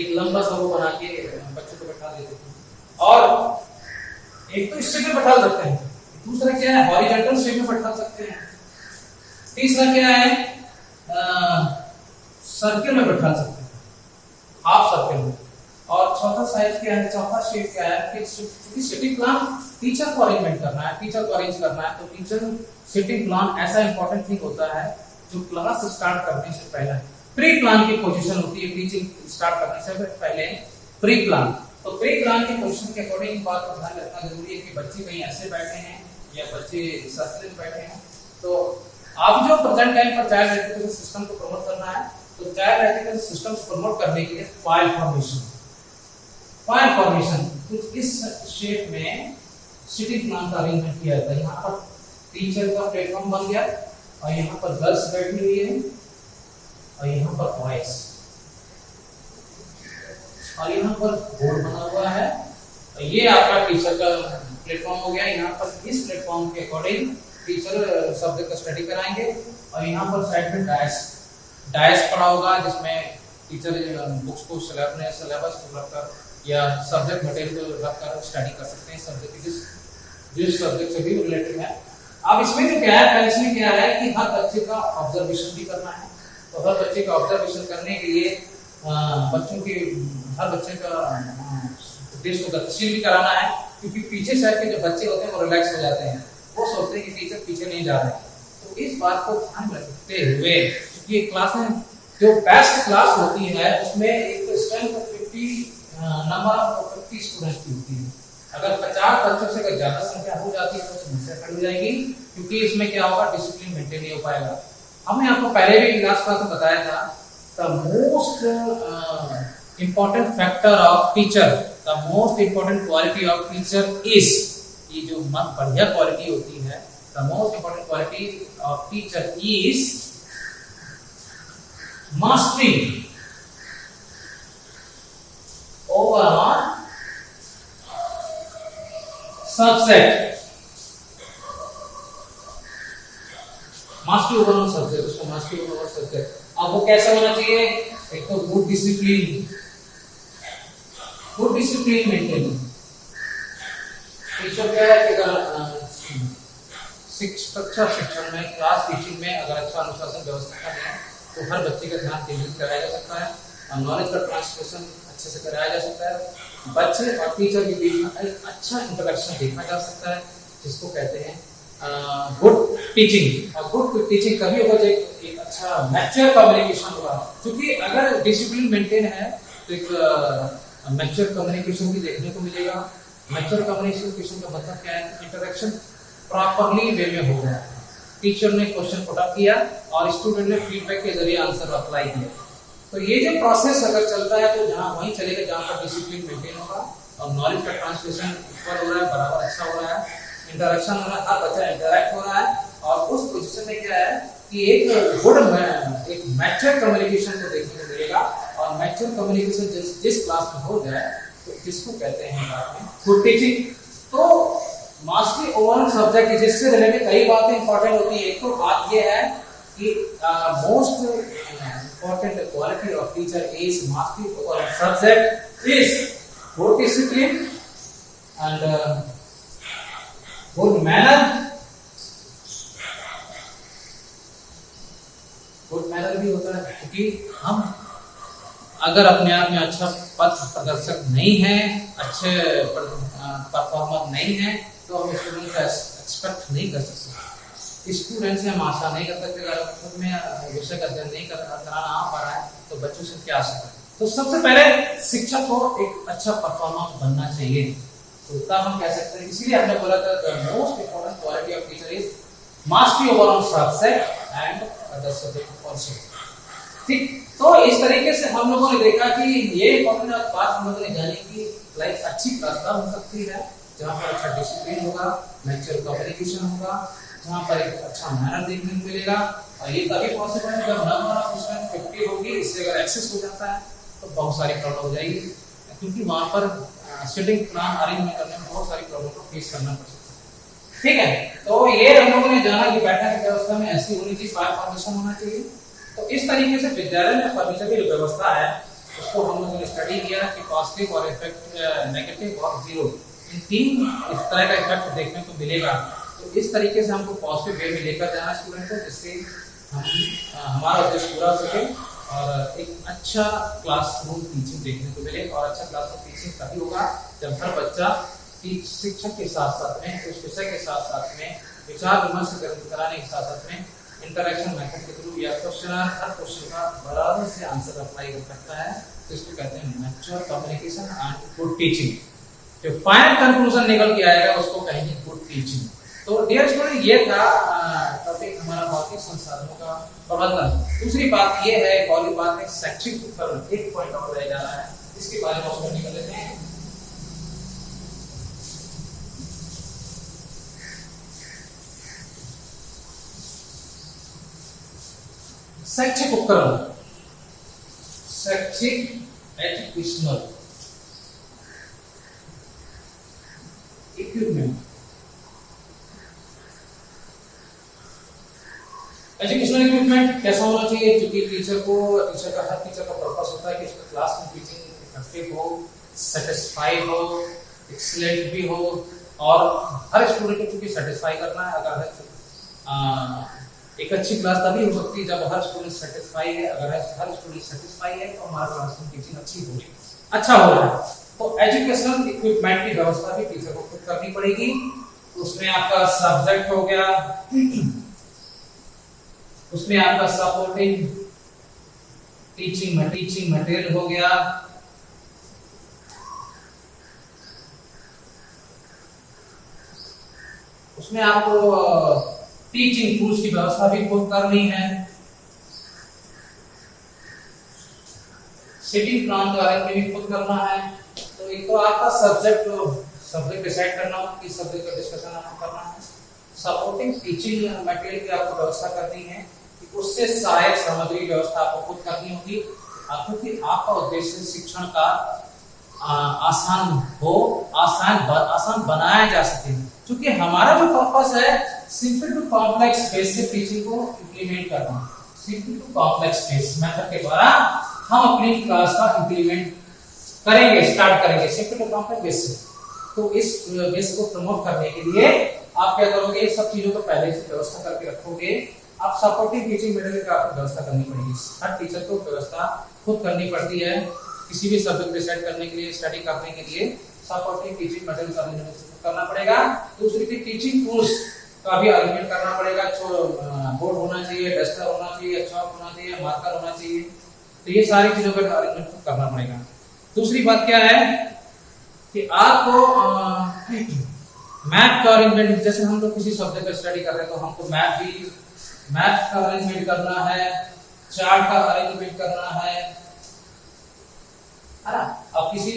एक लंबा सा वो बना के बच्चों को बैठा देते थे। और एक तो इस शेप में बैठा सकते हैं, दूसरा क्या है, हॉरिजॉन्टल शेप में बैठा सकते हैं, तीसरा क्या है, सर्किल में बैठा सकते हैं, हाफ सर्किल में, और चौथा साइज क्या है, चौथा शेप क्या है कि सिटिंग प्लान टीचर को अरेंजमेंट करना है, टीचर को अरेंज करना है। तो टीचर सिटिंग प्लान ऐसा इंपॉर्टेंट थिंग होता है जो क्लास स्टार्ट करने से पहले प्री प्लान की पोजीशन होती है। टीचिंग स्टार्ट करने से पहले प्री प्लान, तो प्री प्लान की पोजीशन के अकॉर्डिंग बात को ध्यान रखना जरूरी है कि बच्चे कहीं ऐसे बैठे हैं या बच्चे सर्किल में बैठे हैं। तो आप जो प्रेजेंट टाइम पर चाइल्ड एजुकेशन सिस्टम को प्रमोट करना है, तो चाइल्ड एजुकेशन सिस्टम को प्रमोट करने के लिए फाइल फॉर्मेशन कुछ इस शेप में सिटिंग प्लान का अरेंजमेंट किया जाता है। यहाँ पर टीचर का प्लेटफॉर्म बन गया, और यहाँ पर गर्ल्स बैठी हुई है, और यहाँ पर बॉयज, और यहाँ पर बोर्ड बना हुआ है। और ये आपका टीचर का प्लेटफॉर्म हो गया। यहाँ पर इस प्लेटफॉर्म के अकॉर्डिंग टीचर सब्जेक्ट का स्टडी कराएंगे, और यहाँ पर साइड में डायस पड़ा होगा जिसमें टीचर बुक्स को सिलेबस को रखकर या सब्जेक्ट मटेरियल को रखकर स्टडी कर सकते हैं, सब्जेक्ट जिस सब्जेक्ट से भी रिलेटेड है। अब इसमें तो क्या है, इसमें क्या है कि हर बच्चे का ऑब्जर्वेशन भी करना है। तो हर बच्चे का ऑब्जर्वेशन करने के लिए बच्चों के हर बच्चे का देश को गतिशील भी कराना है, क्योंकि पीछे साइड के जो बच्चे होते हैं वो रिलैक्स हो जाते हैं, वो सोचते हैं कि टीचर पीछे नहीं जा रहे हैं। तो इस बात को ध्यान रखते हुए, क्योंकि क्लास में जो बेस्ट क्लास होती है उसमें एक strength of 50 number of 50 students की होती है। अगर 50 बच्चों से अगर ज्यादा संख्या हो जाती है तो समस्या खड़ी हो जाएगी, क्योंकि इसमें क्या होगा, डिसिप्लिन मेंटेन नहीं हो पाएगा। हमने आपको पहले भी लास्ट क्लास में बताया था, the most important factor of teacher, the most important quality of teacher is, ये जो बढ़िया क्वालिटी होती है, the most important quality of teacher is mastery over subject, mastery over subject, उसको मास्टरी ओवर सब्जेक्ट। अब वो कैसे होना चाहिए, एक तो गुड डिसिप्लिन मेंटेन। टीचर क्या है कि शिक्षण में, क्लास टीचिंग में अगर अच्छा अनुशासन व्यवस्था करें तो हर बच्चे का ध्यान केंद्रित कराया जा सकता है, और नॉलेज का ट्रांसमिशन अच्छे से कराया जा सकता है। बच्चे और टीचर के बीच में एक अच्छा इंटरेक्शन देखा जा सकता है, जिसको कहते हैं गुड टीचिंग। और गुड टीचिंग कभी होगा जब एक अच्छा मैच्योर कम्युनिकेशन होगा, क्योंकि अगर डिसिप्लिन मेंटेन है तो एक मैच्योर कम्युनिकेशन भी देखने को मिलेगा। मैच्योर कम्युनिकेशन का मतलब क्या है, इंटरेक्शन प्रॉपरली वे में हो गया, टीचर ने क्वेश्चन पुट अप किया और स्टूडेंट ने फीडबैक के जरिए आंसर अप्लाई किया। तो ये जो प्रोसेस अगर चलता है तो जहाँ वहीं चलेगा जहाँ पर डिसिप्लिन मेंटेन होगा, और नॉलेज का ट्रांसमिशन ऊपर हो रहा है, बराबर अच्छा हो रहा है, इंटरेक्शन हो रहा है, हर बच्चा इंटरेक्ट हो रहा है, और उस पोजीशन में क्या है कि एक गुड एक मैच्योर कम्युनिकेशन को देखने को मिलेगा। और मैच्योर कम्युनिकेशन जिस क्लास में हो जाए तो जिसको कहते हैं गुड टीचिंग। तो मास्टरी ओवरऑल सब्जेक्ट, जिससे रिलेटेड कई बातें इंपॉर्टेंट होती है। एक तो बात ये है कि most important quality of teacher is mastery overall subject is good discipline and good manner. Good manner भी होता है क्योंकि हम अगर अपने आप में अच्छा पथ प्रदर्शक नहीं है, अच्छे परफॉर्मर नहीं है, तो हम स्टूडेंट का एक्सपेक्ट नहीं कर सकते। स्टूडेंट से हम आशा नहीं कर सकते। अगर खुद में विषय का अध्ययन नहीं कराना आ पा रहा है तो बच्चों से क्या आशा करें। तो सबसे पहले शिक्षक को एक अच्छा परफॉर्मर बनना चाहिए, तो तब हम कह सकते हैं। इसीलिए हमने बोला था the most important quality of teacher is mastery over on subject and other subject also. ठीक, तो इस तरीके से हम लोगों ने देखा कि ये इंपॉर्टेंट बात हम लोगों ने जानी कि लाइक अच्छी क्लास हो सकती है जहाँ पर अच्छा डिसिप्लिन होगा, नेचुरल कम्युनिकेशन होगा, जहाँ पर एक अच्छा मैनर देखने को मिलेगा। और ये तभी पॉसिबल है जब नंबर ऑफ स्टूडेंट 50 होगी। इससे अगर एक्सेस हो जाता है तो बहुत सारी प्रॉब्लम हो जाएगी, क्योंकि वहाँ पर सीटिंग प्लान अरेंजमेंट करने में बहुत सारी प्रॉब्लम को फेस करना पड़ सकता है। ठीक है, तो ये हम लोगों ने जाना कि बैठने की व्यवस्था में ऐसी होनी चाहिए, फायर फॉर्मेशन होना चाहिए। तो इस तरीके से विद्यालय में फर्नीचर की जो व्यवस्था है उसको हम लोगों ने स्टडी किया कि पॉजिटिव और इफेक्ट नेगेटिव और जीरो, इन तीन इस तरह का इफेक्ट देखने को मिलेगा। तो इस तरीके से हमको पॉजिटिव वे में लेकर जाना स्टूडेंट को, जिससे हम हमारा उद्देश्य पूरा हो सके और एक अच्छा क्लासरूम टीचिंग देखने को मिले। और अच्छा क्लासरूम टीचिंग तभी होगा जब हर बच्चा शिक्षक के साथ साथ में, उस विषय के साथ साथ में विचार विमर्श कराने के साथ साथ में इंटरेक्शन मेथड के थ्रू या क्वेश्चन, हर क्वेश्चन का बराबर से आंसर अप्लाई कर सकता है। तो इसको कहते हैं mature communication and good teaching. जो फाइनल कंक्लूजन निकल के आएगा उसको कहेंगे गुड टीचिंग। तो डियर स्टूडेंट, ये था टॉपिक हमारा भौतिक संसाधनों का प्रबंधन। दूसरी बात ये है, एक और बात है शैक्षिक उपकरण, एक पॉइंट और रह जा रहा है, इसके बारे में हम निकल लेते हैं। शैक्षिक उपकरण, शैक्षिक एजुकेशनल इक्विपमेंट। एजुकेशनल इक्विपमेंट कैसा होना चाहिए? क्योंकि हर टीचर का पर्पस होता है कि उसका क्लास में टीचिंग इफेक्टिव हो, सेटिस्फाई हो, एक्सीलेंट भी हो, और हर स्टूडेंट को क्योंकि सेटिस्फाई करना है। अगर एक अच्छी क्लास तभी हो सकती है जब हर स्टूडेंट सेटिस्फाई है। अगर हर स्टूडेंट सेटिस्फाई है तो हमारा क्लासरूम टीचिंग अच्छी हो रही है, अच्छा हो रहा है। तो एजुकेशनल इक्विपमेंट की व्यवस्था भी टीचर को खुद करनी पड़ेगी। उसमें आपका सब्जेक्ट हो गया, उसमें आपका सपोर्टिंग टीचिंग मटेरियल हो गया, उसमें आपको टीचिंग टूल्स की व्यवस्था भी खुद करनी है। सिटिंग प्लान के बारे में भी खुद करना है। तो एक तो आपका सब्जेक्ट डिसाइड करना हो कि सब्जेक्ट का डिस्कशन आपको करना है। सपोर्टिंग टीचिंग मटेरियल की आपको व्यवस्था करनी है कि उससे सहायक सामग्री व्यवस्था आपको खुद करनी होगी, क्योंकि आपका उद्देश्य शिक्षण का आसान हो, आसान बनाया जा सके। क्योंकि हमारा जो पर्पस है simple to complex basic teaching को इंप्लीमेंट करना। Simple to complex base method के द्वारा हम अपनी क्लास का इंप्लीमेंट करेंगे, स्टार्ट करेंगे सिंपल टू कॉम्प्लेक्स बेस। तो इस बेस को प्रमोट करने के लिए आप क्या करोगे, सब चीजों को पहले से व्यवस्था करके रखोगे। आप सपोर्टिव टीचिंग मटेरियल की आपको व्यवस्था करनी पड़ेगी। हर टीचर को व्यवस्था खुद करनी पड़ती है किसी भी सब्जेक्ट डिसाइड करने के लिए, स्टडी करने के लिए सपोर्टिव टीचिंग मटेरियल का करना पड़ेगा। दूसरी की टीचिंग टूल्स का भी अरेंजमेंट करना पड़ेगा। बोर्ड होना चाहिए, डस्टर होना चाहिए, चॉक होना चाहिए, मार्कर होना चाहिए। तो ये सारी चीजों का अरेंजमेंट करना पड़ेगा। दूसरी बात क्या है कि आपको मैप का अरेंजमेंट, जैसे हम लोग किसी सब्जेक्ट का स्टडी कर रहे हैं तो हमको मैप का अरेंजमेंट करना है, चार्ट का अरेंजमेंट करना है ना। अब किसी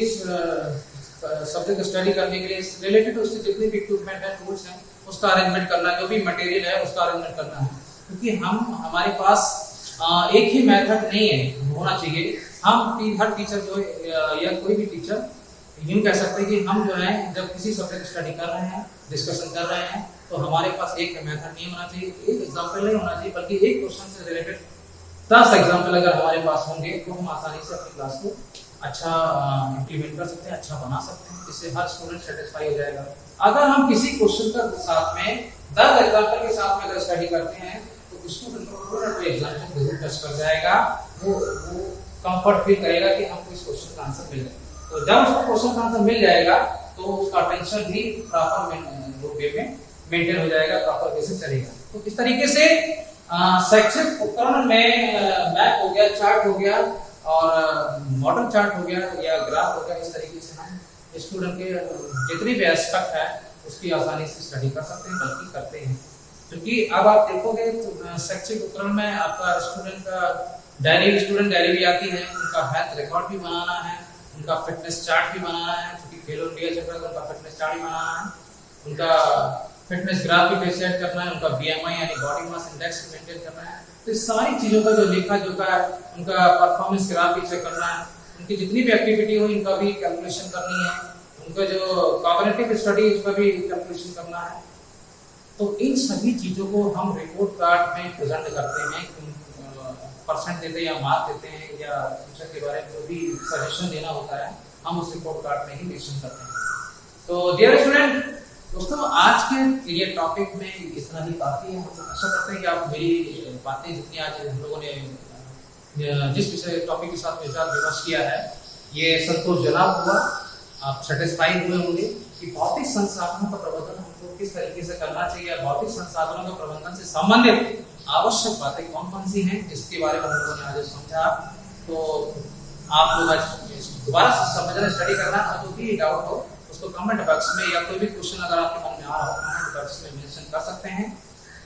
सब्जेक्ट स्टडी करने के लिए रिलेटेड उससे जितने भी इक्विपमेंट है, टूल्स हैं, उसका अरेंजमेंट करना, जो भी मटेरियल है उसका अरेंजमेंट करना है। क्योंकि हमारे पास एक ही मेथड नहीं है, होना चाहिए। हम हर टीचर जो या कोई भी टीचर यूं कह सकते हैं कि हम जो है जब किसी सब्जेक्ट स्टडी कर रहे हैं डिस्कशन कर रहे हैं, तो हमारे पास एक मेथड नहीं होना चाहिए, एक एग्जाम्पल नहीं होना चाहिए, बल्कि एक क्वेश्चन से रिलेटेड 10 एग्जाम्पल अगर हमारे पास होंगे तो हम आसानी से अपनी क्लास को अच्छा इम्प्लीमेंट कर सकते हैं, अच्छा बना सकते हैं, जिससे हर स्टूडेंट सेटिस्फाई हो जाएगा। अगर हम किसी क्वेश्चन का साथ में 10 एग्जाम्पल के साथ में अगर स्टडी करते हैं तो स्टूडेंट को कोई ना कोई एग्जाम्पल जरूर टच कर जाएगा, वो कंफर्ट फील करेगा कि हमको इस क्वेश्चन का आंसर मिल गया। तो जब उसको क्वेश्चन का आंसर मिल जाएगा तो उसका अटेंशन भी प्रॉपर वे में मेंटेन हो जाएगा, प्रॉपर वे से चलेगा। तो इस तरीके से शैक्षिक उपकरण में मैप हो गया, चार्ट हो गया और मॉडल चार्ट हो गया या ग्राफ हो गया, इस तरीके से हम स्टूडेंट के जितनी भी एस्पेक्ट है उसकी आसानी से स्टडी कर सकते हैं, बल्कि करते हैं। क्योंकि अब आप देखोगे तो शैक्षिक उपकरण में आपका स्टूडेंट का स्टूडेंट डायरी भी आती है, उनका हेल्थ रिकॉर्ड भी बनाना है, उनका फिटनेस चार्ट भी बनाना है, क्योंकि खेलो इंडिया चल रहा है तो उनका फिटनेस चार्ट भी बनाना है, उनका फिटनेस ग्राफ भी सेट करना है, उनका बीएमआई यानी बॉडी मास इंडेक्स मेंटेन करना है। तो इस सारी चीजों का जो लेखा जोखा है, उनका परफॉर्मेंस ग्राफ भी चेक करना है, उनकी जितनी भी एक्टिविटी हो इनका भी कैलकुलेशन करनी है, उनका जो कॉग्निटिव स्टडी उसका भी कैलकुलेशन करना है। तो इन सभी चीजों को हम रिपोर्ट कार्ड में प्रेजेंट करते हैं, परसेंट देते हैं या मार्क देते हैं या फ्यूचर के बारे में जो भी सजेशन देना होता है हम उस रिपोर्ट कार्ड में ही मेंशन करते हैं। तो डियर स्टूडेंट, दोस्तों आज के ये टॉपिक में इतना ही काफी है। हम आशा करते हैं कि आप मेरी बातें जितनी आज हम लोगों ने जिस विषय टॉपिक के साथ विचार विमर्श किया है ये संतोषजनक हुआ, आप सेटिस्फाई हुए होंगे कि भौतिक संसाधनों का प्रबंधन हमको किस तरीके से करना चाहिए, भौतिक संसाधनों का प्रबंधन से संबंधित आवश्यक बातें कौन कौन सी हैं जिसके बारे में हम लोगों ने आज समझा। तो आप लोग आज दोबारा समझना स्टडी करना, और जो भी डाउट हो उसको कमेंट बॉक्स में या कोई भी क्वेश्चन अगर आपके मन में आ रहा हो कमेंट बॉक्स में मेंशन कर सकते हैं।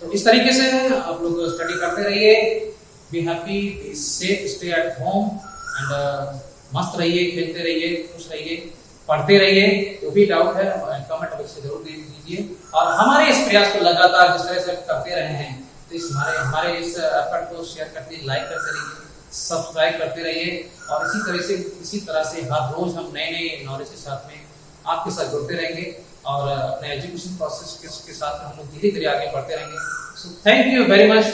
तो इस तरीके से आप लोग स्टडी करते रहिए, be happy, be safe, stay at home and मस्त रहिए, खेलते रहिए, खुश रहिए, पढ़ते रहिए। जो भी डाउट है कमेंट बॉक्स में जरूर दे दीजिए, और हमारे इस प्रयास को लगातार जिस तरह से करते रहे हैं तो इस हमारे इस एफर्ट को शेयर करते, लाइक करते रहिए, सब्सक्राइब करते रहिए, और इसी तरह से हर रोज हम नए नए नॉलेज के साथ में आपके साथ जुड़ते रहेंगे और अपने एजुकेशन प्रोसेस के साथ हम लोग धीरे धीरे आगे बढ़ते रहेंगे। So thank you very much.